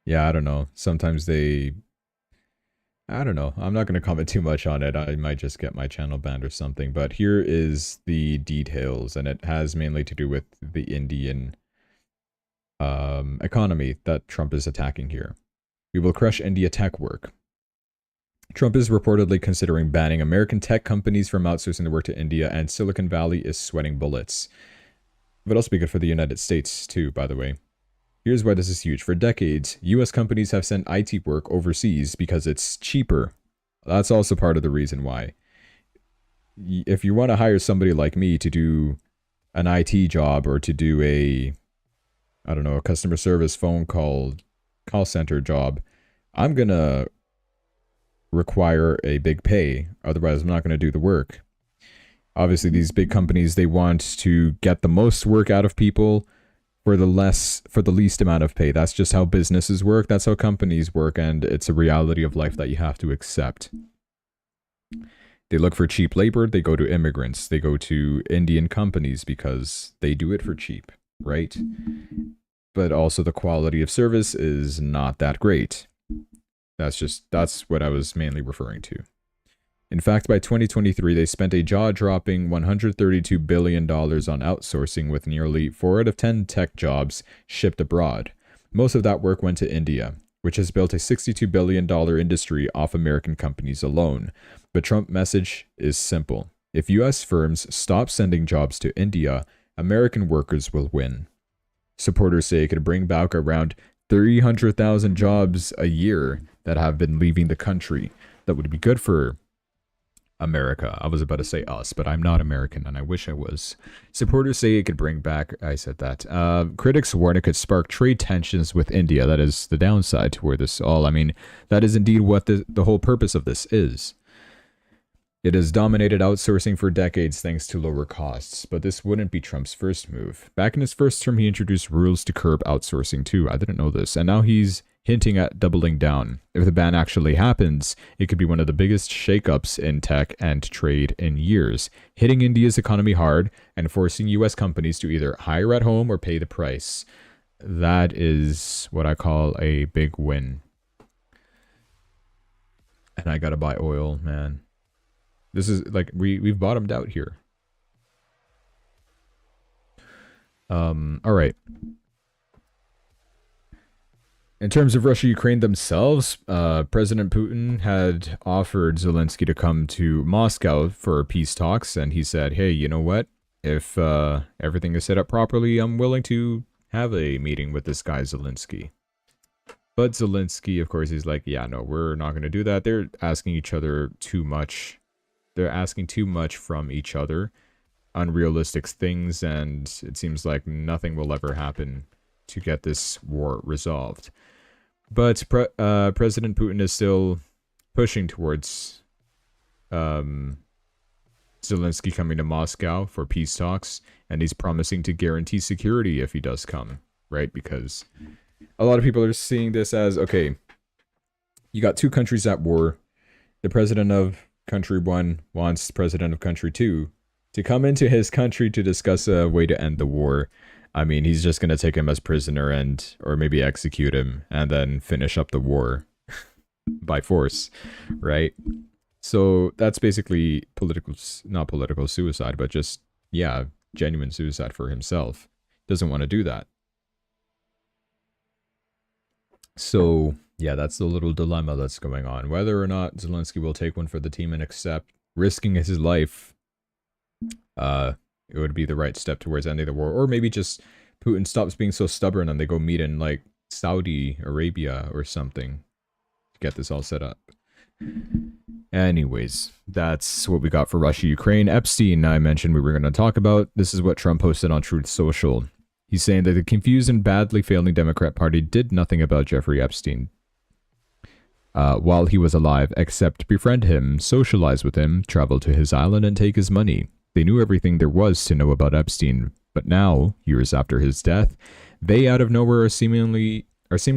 yeah, I don't know. Sometimes they I don't know. I'm not going to comment too much on it. I might just get my channel banned or something. But here is the details, and it has mainly to do with the Indian economy that Trump is attacking here. We will crush India tech work. Trump is reportedly considering banning American tech companies from outsourcing the work to India, and Silicon Valley is sweating bullets. But also be good for the United States, too, by the way. Here's why this is huge. For decades, US companies have sent IT work overseas because it's cheaper. That's also part of the reason why. If you want to hire somebody like me to do an IT job or to do I don't know, a customer service phone call center job, I'm going to require a big pay. Otherwise, I'm not going to do the work. Obviously, these big companies, they want to get the most work out of people for the least amount of pay. That's just how businesses work. That's how companies work, and it's a reality of life that you have to accept. They look for cheap labor. They go to immigrants. They go to Indian companies because they do it for cheap, right? But also the quality of service is not that great. That's what I was mainly referring to. In fact, by 2023, they spent a jaw-dropping $132 billion on outsourcing, with nearly 4 out of 10 tech jobs shipped abroad. Most of that work went to India, which has built a $62 billion industry off American companies alone. But Trump's message is simple. If US firms stop sending jobs to India, American workers will win. Supporters say it could bring back around 300,000 jobs a year that have been leaving the country. That would be good for America. I was about to say us, but I'm not American, and I wish I was. Supporters say it could bring back, I said that. Critics warn it could spark trade tensions with India. That is the downside to where this all, I mean, that is indeed what the whole purpose of this is. It has dominated outsourcing for decades thanks to lower costs, but this wouldn't be Trump's first move. Back in his first term, he introduced rules to curb outsourcing too. I didn't know this, and now he's hinting at doubling down. If the ban actually happens, it could be one of the biggest shakeups in tech and trade in years, hitting India's economy hard and forcing US companies to either hire at home or pay the price. That is what I call a big win. And I gotta buy oil, man. This is like we've bottomed out here. All right. In terms of Russia-Ukraine themselves, President Putin had offered Zelensky to come to Moscow for peace talks, and he said, hey, you know what? If everything is set up properly, I'm willing to have a meeting with this guy Zelensky. But Zelensky, of course, he's like, yeah, no, we're not going to do that. They're asking each other too much. They're asking too much from each other, unrealistic things, and it seems like nothing will ever happen to get this war resolved. But President Putin is still pushing towards Zelensky coming to Moscow for peace talks, and he's promising to guarantee security if he does come, right? Because A lot of people are seeing this as, okay, you got two countries at war. The president of country one wants the president of country two to come into his country to discuss a way to end the war. I mean, he's just going to take him as prisoner or maybe execute him and then finish up the war by force, right? So that's basically not political suicide, but just, yeah, genuine suicide for himself. Doesn't want to do that. So, yeah, that's the little dilemma that's going on. Whether or not Zelensky will take one for the team and accept risking his life, it would be the right step towards ending the war. Or maybe just Putin stops being so stubborn and they go meet in, like, Saudi Arabia or something to get this all set up. Anyways, that's what we got for Russia-Ukraine. Epstein, I mentioned we were going to talk about. This is what Trump posted on Truth Social. He's saying that the confused and badly failing Democrat Party did nothing about Jeffrey Epstein while he was alive, except befriend him, socialize with him, travel to his island, and take his money. They knew everything there was to know about Epstein, but now, years after his death, they out of nowhere are seeming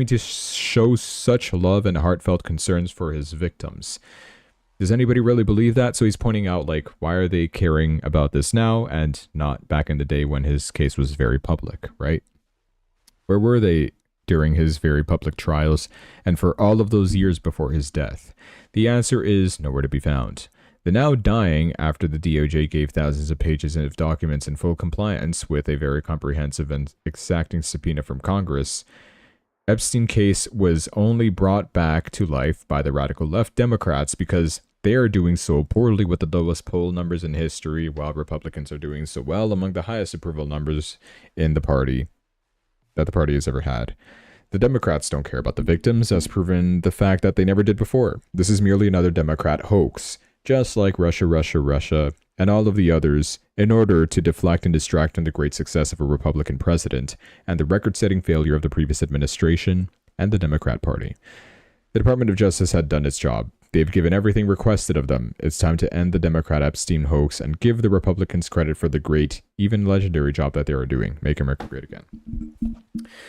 to show such love and heartfelt concerns for his victims. Does anybody really believe that? So he's pointing out, like, why are they caring about this now and not back in the day when his case was very public, right? Where were they during his very public trials and for all of those years before his death? The answer is nowhere to be found. The now dying, after the DOJ gave thousands of pages of documents in full compliance with a very comprehensive and exacting subpoena from Congress, Epstein case was only brought back to life by the radical left Democrats because they are doing so poorly with the lowest poll numbers in history, while Republicans are doing so well among the highest approval numbers in the party that the party has ever had. The Democrats don't care about the victims, as proven the fact that they never did before. This is merely another Democrat hoax, just like Russia, and all of the others, in order to deflect and distract on the great success of a Republican president and the record-setting failure of the previous administration and the Democrat Party. The Department of Justice had done its job. They've given everything requested of them. It's time to end the Democrat Epstein hoax and give the Republicans credit for the great, even legendary job that they are doing. Make America great again.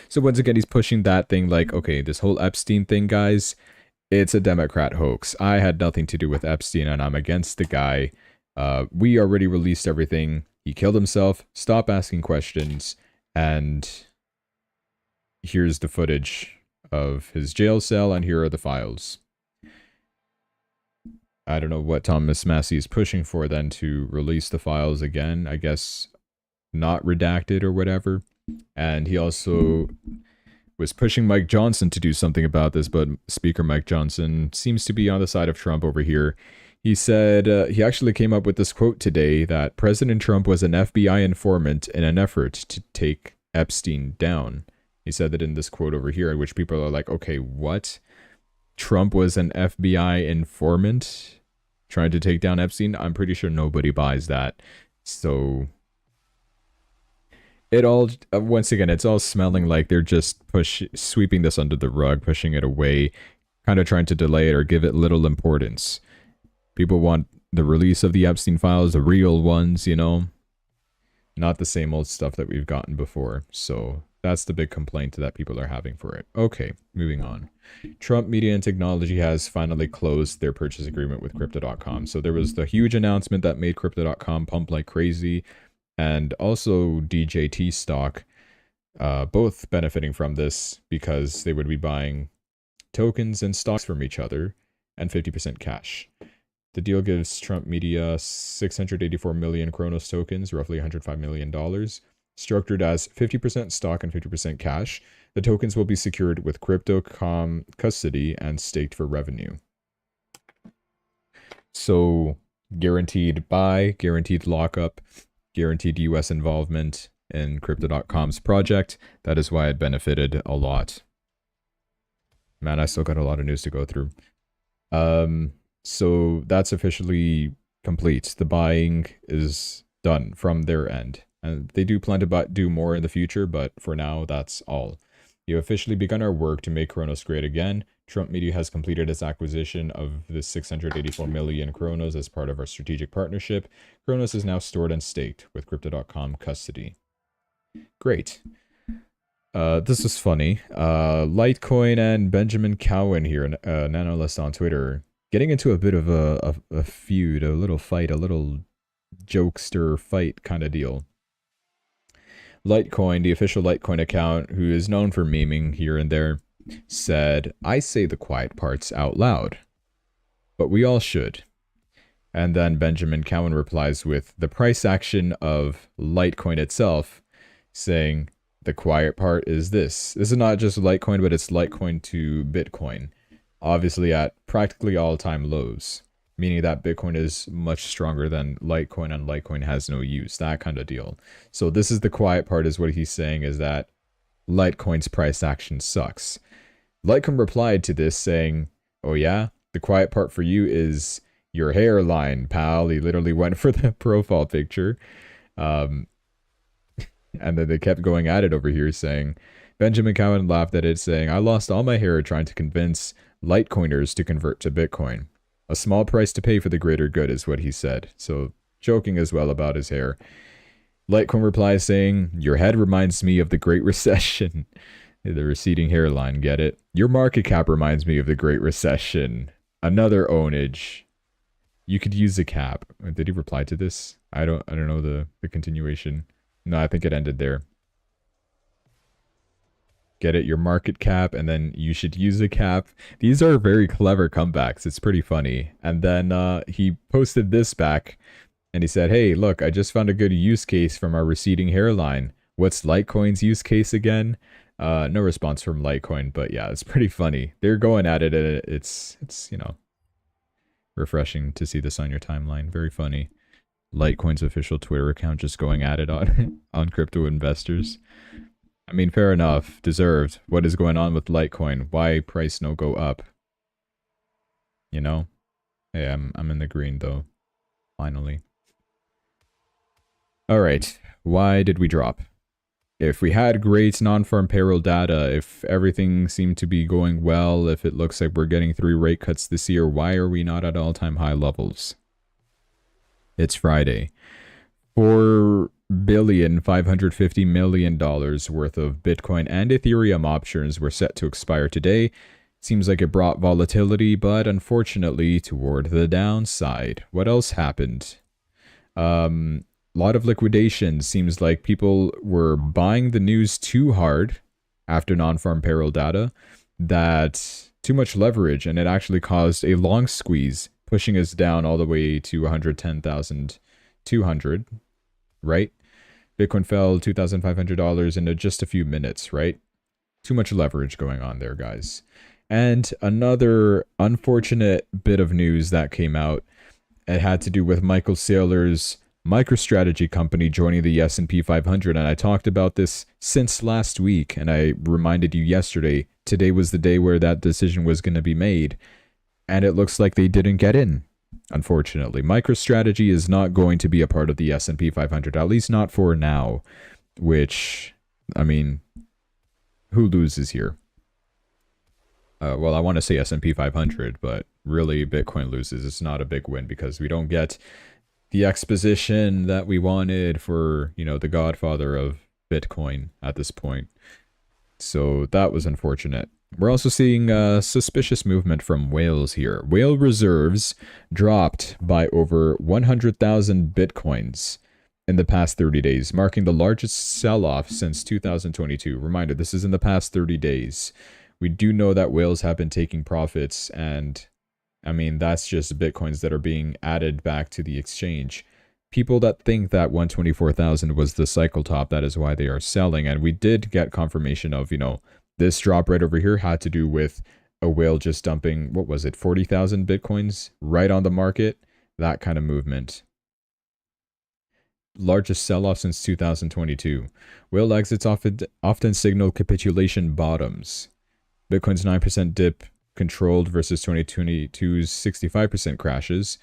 So once again, he's pushing that thing like, okay, this whole Epstein thing, guys, it's a Democrat hoax. I had nothing to do with Epstein and I'm against the guy. We already released everything. He killed himself. Stop asking questions. And here's the footage of his jail cell, and here are the files. I don't know what Thomas Massie is pushing for then to release the files again. I guess not redacted or whatever. And he also was pushing Mike Johnson to do something about this, but Speaker Mike Johnson seems to be on the side of Trump over here. He said he actually came up with this quote today that President Trump was an FBI informant in an effort to take Epstein down. He said that in this quote over here, in which people are like, okay, what? Trump was an FBI informant trying to take down Epstein? I'm pretty sure nobody buys that. So it all, once again, it's all smelling like they're just sweeping this under the rug, pushing it away, kind of trying to delay it or give it little importance. People want the release of the Epstein files, the real ones, you know, not the same old stuff that we've gotten before. So that's the big complaint that people are having for it. Okay, moving on. Trump Media and Technology has finally closed their purchase agreement with Crypto.com. So there was the huge announcement that made Crypto.com pump like crazy, and also DJT stock, both benefiting from this because they would be buying tokens and stocks from each other and 50% cash. The deal gives Trump Media 684 million Kronos tokens, roughly $105 million, structured as 50% stock and 50% cash. The tokens will be secured with Crypto.com custody and staked for revenue. So, guaranteed buy, guaranteed lockup, guaranteed US involvement in Crypto.com's project. That is why it benefited a lot. Man, I still got a lot of news to go through. So that's officially complete. The buying is done from their end. And they do plan to do more in the future, but for now, that's all. We have officially begun our work to make Kronos great again. Trump Media has completed its acquisition of the 684 million Kronos as part of our strategic partnership. Kronos is now stored and staked with Crypto.com custody. Great. This is funny. Litecoin and Benjamin Cowan here, an analyst on Twitter, getting into a bit of a feud, a little fight, a little jokester fight kind of deal. Litecoin, the official Litecoin account, who is known for memeing here and there, said, "I say the quiet parts out loud, but we all should." And then Benjamin Cowan replies with the price action of Litecoin itself, saying, "The quiet part is this. This is not just Litecoin, but it's Litecoin to Bitcoin. Obviously at practically all-time lows, meaning that Bitcoin is much stronger than Litecoin and Litecoin has no use, that kind of deal." So this is the quiet part, is what he's saying, is that Litecoin's price action sucks. Litecoin replied to this saying, "Oh yeah, the quiet part for you is your hairline, pal." He literally went for the profile picture. Um, and then they kept going at it over here, saying, Benjamin Cowan laughed at it, saying, "I lost all my hair trying to convince Litecoiners to convert to Bitcoin. A small price to pay for the greater good," is what he said. So joking as well about his hair. Litecoin replies saying, "Your head reminds me of the Great Recession." The receding hairline, get it? "Your market cap reminds me of the Great Recession. Another ownage. You could use a cap." Did he reply to this? I don't know the continuation. No, I think it ended there. Get it? Your market cap, and then "you should use a cap." These are very clever comebacks. It's pretty funny. And then he posted this back, and he said, "Hey, look, I just found a good use case from our receding hairline. What's Litecoin's use case again?" No response from Litecoin, but yeah, it's pretty funny. They're going at it, and it's refreshing to see this on your timeline. Very funny. Litecoin's official Twitter account just going at it on on crypto investors. I mean, fair enough, deserved. What is going on with Litecoin? Why price no go up? You know? Hey, I'm in the green though. Finally. All right. Why did we drop? If we had great non-farm payroll data, if everything seemed to be going well, if it looks like we're getting 3 rate cuts this year, why are we not at all-time high levels? It's Friday. $4,550,000,000 worth of Bitcoin and Ethereum options were set to expire today. Seems like it brought volatility, but unfortunately toward the downside. What else happened? Lot of liquidations. Seems like people were buying the news too hard after non-farm payroll data. That too much leverage, and it actually caused a long squeeze, pushing us down all the way to 110,200, right? Bitcoin fell $2,500 in just a few minutes, right? Too much leverage going on there, guys. And another unfortunate bit of news that came out, it had to do with Michael Saylor's MicroStrategy company joining the S&P 500, and I talked about this since last week, and I reminded you yesterday. Today was the day where that decision was going to be made, and it looks like they didn't get in, unfortunately. MicroStrategy is not going to be a part of the S&P 500, at least not for now, which, I mean, who loses here? Well, I want to say S&P 500, but really Bitcoin loses. It's not a big win because we don't get the exposition that we wanted for, you know, the godfather of Bitcoin at this point. So that was unfortunate. We're also seeing suspicious movement from whales here. Whale reserves dropped by over 100,000 Bitcoins in the past 30 days, marking the largest sell-off since 2022. Reminder, this is in the past 30 days. We do know that whales have been taking profits, and I mean, that's just Bitcoins that are being added back to the exchange. People that think that 124,000 was the cycle top, that is why they are selling. And we did get confirmation of, you know, this drop right over here had to do with a whale just dumping, what was it, 40,000 Bitcoins right on the market? That kind of movement. Largest sell-off since 2022. Whale exits often signal capitulation bottoms. Bitcoin's 9% dip controlled versus 2022's 65% crashes.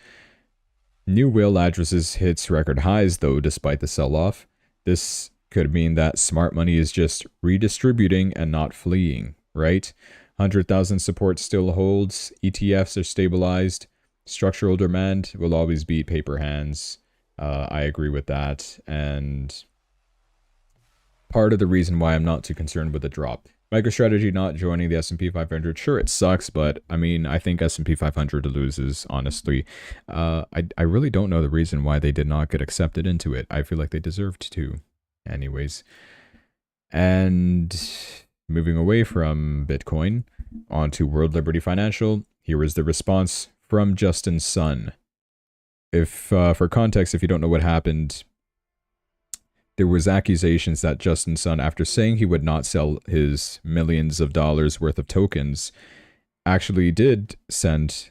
New whale addresses hits record highs though, despite the sell-off. This could mean that smart money is just redistributing and not fleeing, right? 100,000 support still holds. ETFs are stabilized. Structural demand will always beat paper hands. I agree with that. And part of the reason why I'm not too concerned with the drop. MicroStrategy not joining the S&P 500, sure, it sucks, but I mean, I think S&P 500 loses, honestly. I really don't know the reason why they did not get accepted into it. I feel like they deserved to. Anyways. And moving away from Bitcoin onto World Liberty Financial, here is the response from Justin Sun. If, for context, if you don't know what happened, there was accusations that Justin Sun, after saying he would not sell his millions of dollars worth of tokens, actually did send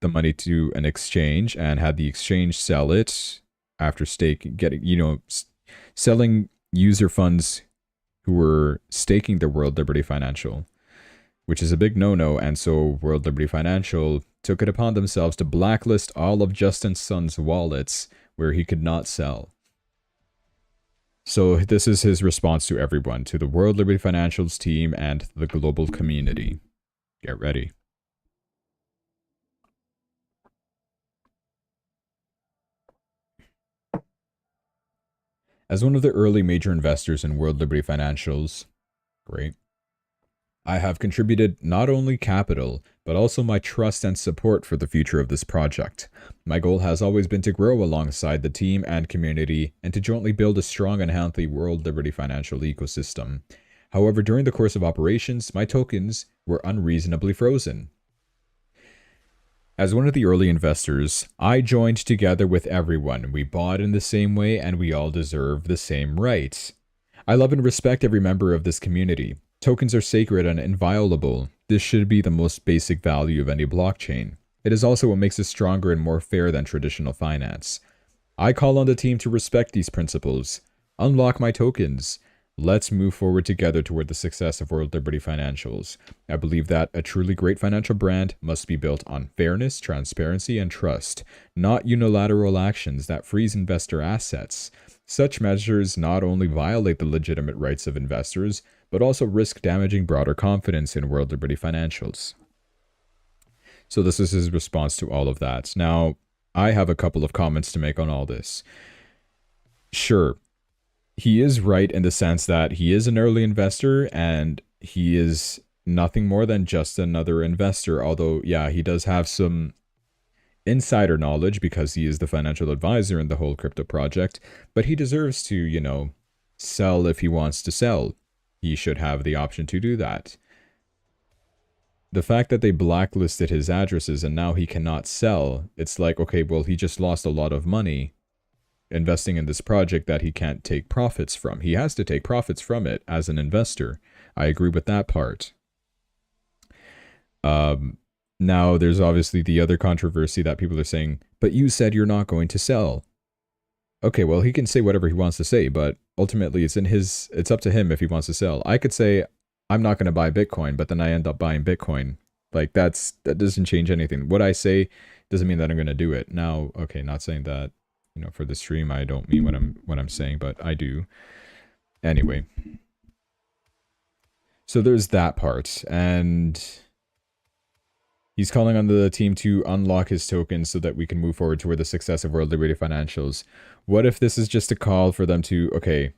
the money to an exchange and had the exchange sell it after selling user funds who were staking their World Liberty Financial, which is a big no-no, and so World Liberty Financial took it upon themselves to blacklist all of Justin Sun's wallets where he could not sell. So this is his response to everyone, to the World Liberty Financial's team and the global community. Get ready. As one of the early major investors in World Liberty Financials, great, I have contributed not only capital, but also my trust and support for the future of this project. My goal has always been to grow alongside the team and community and to jointly build a strong and healthy World Liberty financial ecosystem. However, during the course of operations, my tokens were unreasonably frozen. As one of the early investors, I joined together with everyone. We bought in the same way and we all deserve the same rights. I love and respect every member of this community. Tokens are sacred and inviolable. This should be the most basic value of any blockchain. It is also what makes it stronger and more fair than traditional finance. I call on the team to respect these principles. Unlock my tokens. Let's move forward together toward the success of World Liberty Financials. I believe that a truly great financial brand must be built on fairness, transparency, and trust, not unilateral actions that freeze investor assets. Such measures not only violate the legitimate rights of investors, but also risk damaging broader confidence in World Liberty Financials. So this is his response to all of that. Now, I have a couple of comments to make on all this. Sure, he is right in the sense that he is an early investor and he is nothing more than just another investor. Although, yeah, he does have some insider knowledge because he is the financial advisor in the whole crypto project, but he deserves to, sell if he wants to sell. He should have the option to do that. The fact that they blacklisted his addresses and now he cannot sell, it's like, okay, well, he just lost a lot of money investing in this project that he can't take profits from. He has to take profits from it as an investor. I agree with that part. Now, there's obviously the other controversy that people are saying, but you said you're not going to sell. Okay, well, he can say whatever he wants to say, but ultimately it's up to him if he wants to sell. I could say, I'm not going to buy Bitcoin, but then I end up buying Bitcoin. Like, that doesn't change anything. What I say doesn't mean that I'm going to do it. Now, okay, not saying that, for the stream, I don't mean what I'm saying, but I do. Anyway. So there's that part, and he's calling on the team to unlock his tokens so that we can move forward toward the success of World Liberty Financials. What if this is just a call for them to, okay,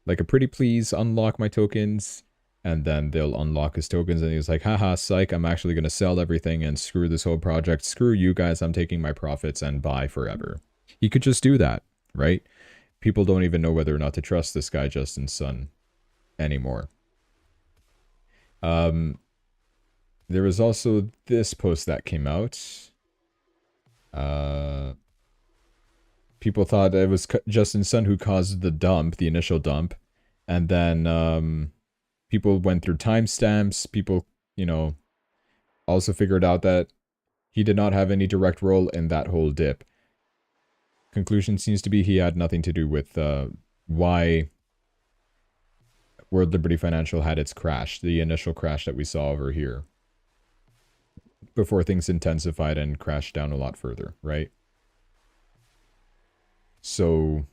like a pretty please, unlock my tokens, and then they'll unlock his tokens, and he's like, haha, psych, I'm actually going to sell everything and screw this whole project. Screw you guys, I'm taking my profits and bye forever. He could just do that, right? People don't even know whether or not to trust this guy, Justin Sun, anymore. There was also this post that came out. People thought it was Justin Sun who caused the initial dump. And then people went through timestamps. People, also figured out that he did not have any direct role in that whole dip. Conclusion seems to be he had nothing to do with why World Liberty Financial had its crash, the initial crash that we saw over here, before things intensified and crashed down a lot further, right? So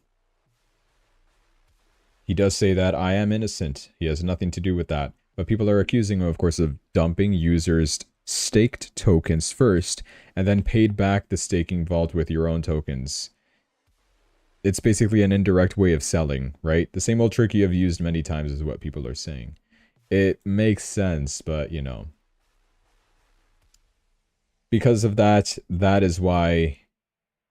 he does say that I am innocent. He has nothing to do with that. But people are accusing him, of course, of dumping users' staked tokens first and then paid back the staking vault with your own tokens. it's basically an indirect way of selling, right? The same old trick you have used many times is what people are saying. It makes sense, but you know, because of that, that is why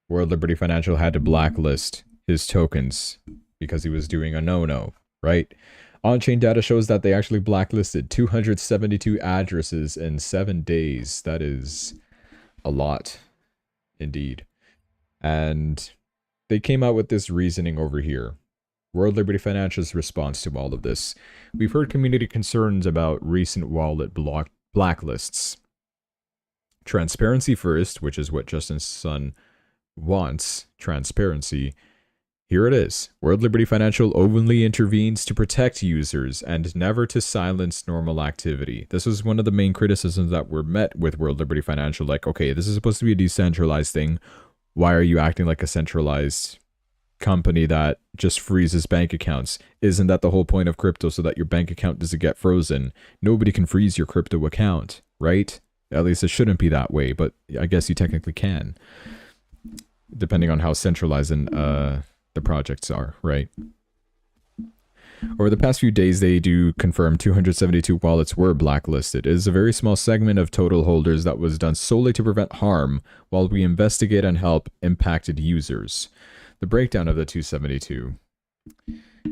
World Liberty Financial had to blacklist his tokens because he was doing a no-no, right? On-chain data shows that they actually blacklisted 272 addresses in 7 days. That is a lot, indeed. And they came out with this reasoning over here. World Liberty Financial's response to all of this. We've heard community concerns about recent wallet blacklists. Transparency first, which is what Justin Sun wants, transparency. Here it is. World Liberty Financial openly intervenes to protect users and never to silence normal activity. This was one of the main criticisms that were met with World Liberty Financial. Like, okay, this is supposed to be a decentralized thing. Why are you acting like a centralized company that just freezes bank accounts? Isn't that the whole point of crypto, so that your bank account doesn't get frozen? Nobody can freeze your crypto account, right? At least it shouldn't be that way, but I guess you technically can, depending on how centralized the projects are, right? Over the past few days, they do confirm 272 wallets were blacklisted. It is a very small segment of total holders that was done solely to prevent harm while we investigate and help impacted users. The breakdown of the 272.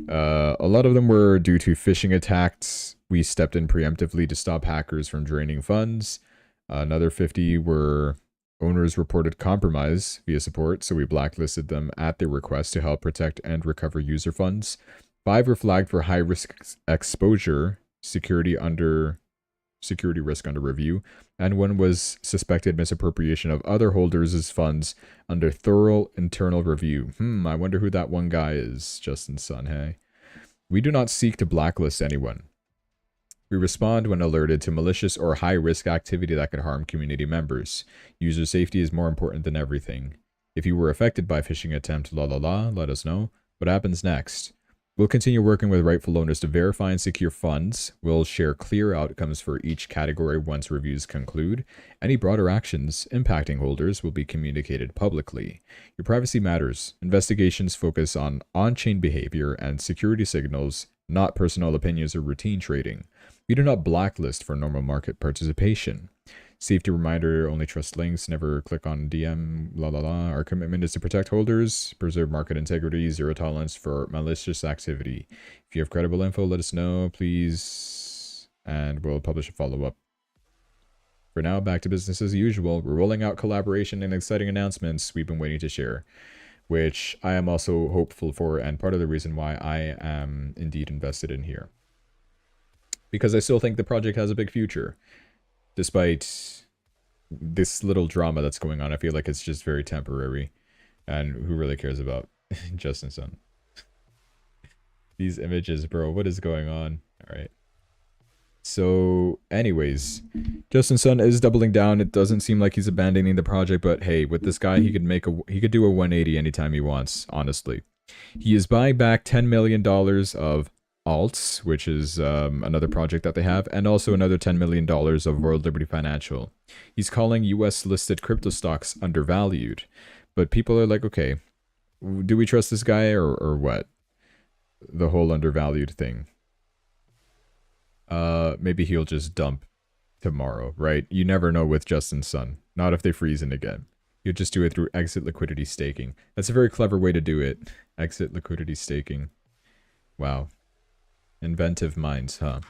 A lot of them were due to phishing attacks. We stepped in preemptively to stop hackers from draining funds. Another 50 were owners reported compromise via support, so we blacklisted them at their request to help protect and recover user funds. 5 were flagged for high risk exposure, security risk under review, and 1 was suspected misappropriation of other holders' funds under thorough internal review. I wonder who that one guy is, Justin Sun, hey? We do not seek to blacklist anyone. We respond when alerted to malicious or high-risk activity that could harm community members. User safety is more important than everything. If you were affected by phishing attempt, let us know. What happens next? We'll continue working with rightful owners to verify and secure funds. We'll share clear outcomes for each category once reviews conclude. Any broader actions impacting holders will be communicated publicly. Your privacy matters. Investigations focus on on-chain behavior and security signals, not personal opinions or routine trading. We do not blacklist for normal market participation. Safety reminder, only trust links, never click on DM, Our commitment is to protect holders, preserve market integrity, zero tolerance for malicious activity. If you have credible info, let us know, please, and we'll publish a follow-up. For now, back to business as usual. We're rolling out collaboration and exciting announcements we've been waiting to share, which I am also hopeful for, and part of the reason why I am indeed invested in here. Because I still think the project has a big future. Despite this little drama that's going on, I feel like it's just very temporary. And who really cares about Justin Sun? These images, bro, what is going on? Alright. So, anyways, Justin Sun is doubling down. It doesn't seem like he's abandoning the project, but hey, with this guy, he could do a 180 anytime he wants, honestly. He is buying back $10 million of alts, which is another project that they have, and also another $10 million of World Liberty Financial. He's calling US listed crypto stocks undervalued, but people are like, okay, do we trust this guy or what? The whole undervalued thing. Maybe he'll just dump tomorrow, right? You never know with Justin Sun. Not if they freeze it again. You'll just do it through exit liquidity staking. That's a very clever way to do it. Exit liquidity staking. Wow. Inventive minds, huh?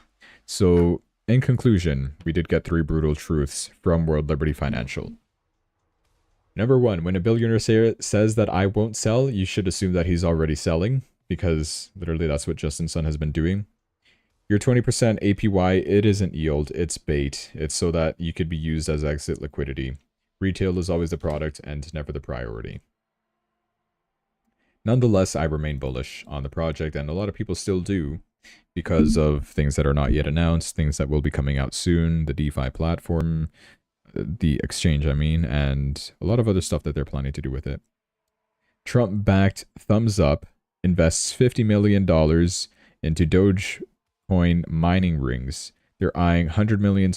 So, in conclusion, we did get 3 brutal truths from World Liberty Financial. Number 1, when a billionaire says that I won't sell, you should assume that he's already selling, because literally that's what Justin Sun has been doing. Your 20% APY, it isn't yield, it's bait. It's so that you could be used as exit liquidity. Retail is always the product and never the priority. Nonetheless, I remain bullish on the project, and a lot of people still do, because of things that are not yet announced, things that will be coming out soon, the DeFi platform, the exchange, and a lot of other stuff that they're planning to do with it. Trump-backed Thumbs Up invests $50 million into Dogecoin mining rings. They're eyeing $100 million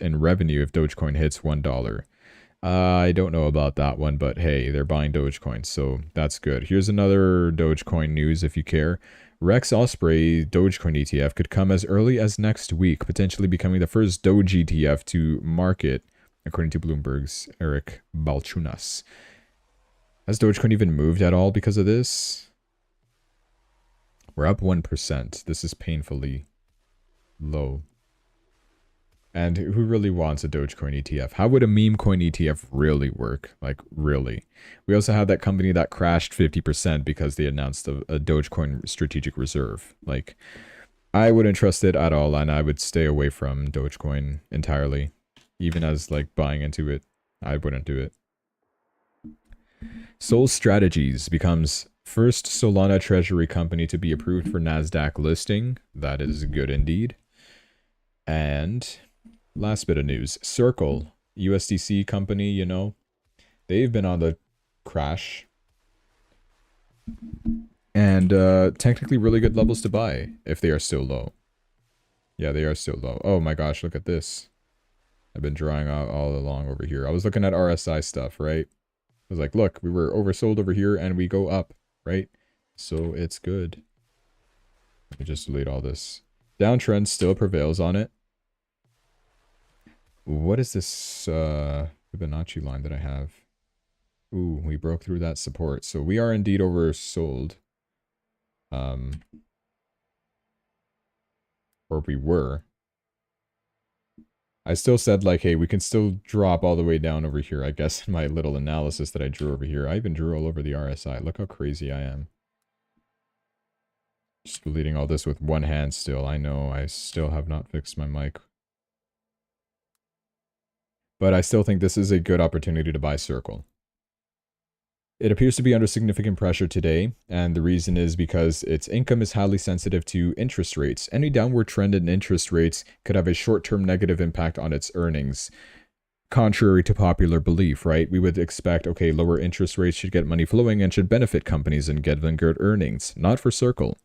in revenue if Dogecoin hits $1. I don't know about that one, but hey, they're buying Dogecoin, so that's good. Here's another Dogecoin news if you care. Rex Osprey Dogecoin ETF could come as early as next week, potentially becoming the first Doge ETF to market, according to Bloomberg's Eric Balchunas. Has Dogecoin even moved at all because of this? We're up 1%. This is painfully low. And who really wants a Dogecoin ETF? How would a meme coin ETF really work? Like, really? We also had that company that crashed 50% because they announced a Dogecoin strategic reserve. Like, I wouldn't trust it at all, and I would stay away from Dogecoin entirely. Even as, like, buying into it, I wouldn't do it. Sol Strategies becomes first Solana treasury company to be approved for NASDAQ listing. That is good indeed. And last bit of news. Circle, USDC company, you know, they've been on the crash. And technically really good levels to buy if they are still low. Yeah, they are still low. Oh my gosh, look at this. I've been drawing out all along over here. I was looking at RSI stuff, right? I was like, look, we were oversold over here and we go up, right? So it's good. Let me just delete all this. Downtrend still prevails on it. What is this Fibonacci line that I have? Ooh, we broke through that support. So we are indeed oversold. Or we were. I still said, like, hey, we can still drop all the way down over here. I guess in my little analysis that I drew over here. I even drew all over the RSI. Look how crazy I am. Just deleting all this with one hand still. I know I still have not fixed my mic. But I still think this is a good opportunity to buy Circle. It appears to be under significant pressure today, and the reason is because its income is highly sensitive to interest rates. Any downward trend in interest rates could have a short-term negative impact on its earnings. Contrary to popular belief, right? We would expect, okay, lower interest rates should get money flowing and should benefit companies and get them good earnings. Not for Circle.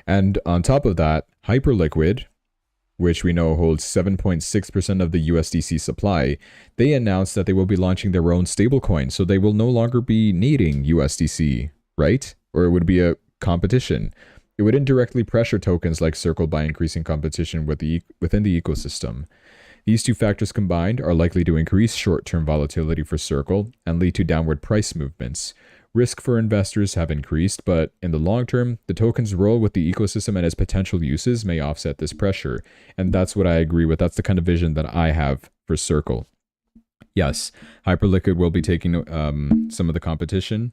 And on top of that, Hyperliquid, which we know holds 7.6% of the USDC supply, they announced that they will be launching their own stablecoin, so they will no longer be needing USDC, right? Or it would be a competition. It would indirectly pressure tokens like Circle by increasing competition within the ecosystem. These two factors combined are likely to increase short-term volatility for Circle and lead to downward price movements. Risk for investors have increased, but in the long term, the token's role with the ecosystem and its potential uses may offset this pressure. And that's what I agree with. That's the kind of vision that I have for Circle. Yes, Hyperliquid will be taking some of the competition.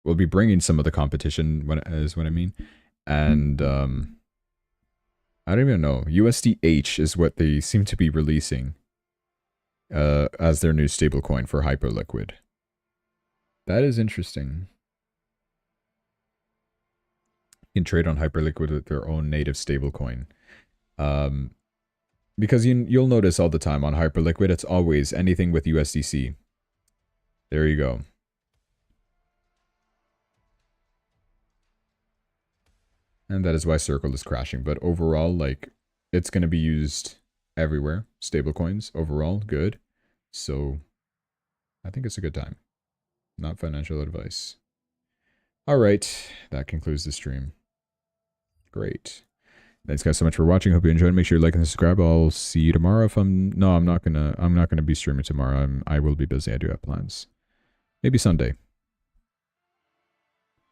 We'll be bringing some of the competition, is what I mean. And I don't even know. USDH is what they seem to be releasing as their new stablecoin for Hyperliquid. That is interesting. You can trade on Hyperliquid with their own native stablecoin. Because you'll notice all the time on Hyperliquid, it's always anything with USDC. There you go. And that is why Circle is crashing. But overall, like, it's going to be used everywhere. Stablecoins, overall, good. So, I think it's a good time. Not financial advice. All right, that concludes the stream. Great. Thanks guys so much for watching. Hope you enjoyed. Make sure you like and subscribe. I'll see you tomorrow. I'm not gonna be streaming tomorrow. I will be busy. I do have plans. Maybe Sunday.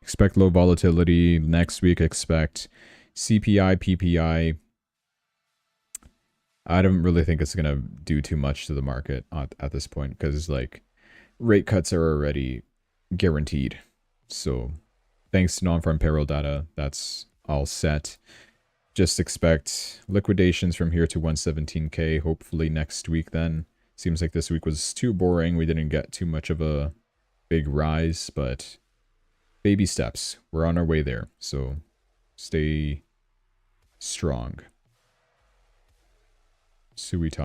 Expect low volatility next week. Expect CPI, PPI. I don't really think it's gonna do too much to the market at this point because like rate cuts are already guaranteed. So thanks to non-farm payroll data, that's all set. Just expect liquidations from here to 117K, hopefully next week then. Seems like this week was too boring. We didn't get too much of a big rise, but baby steps. We're on our way there. So stay strong. Suiton.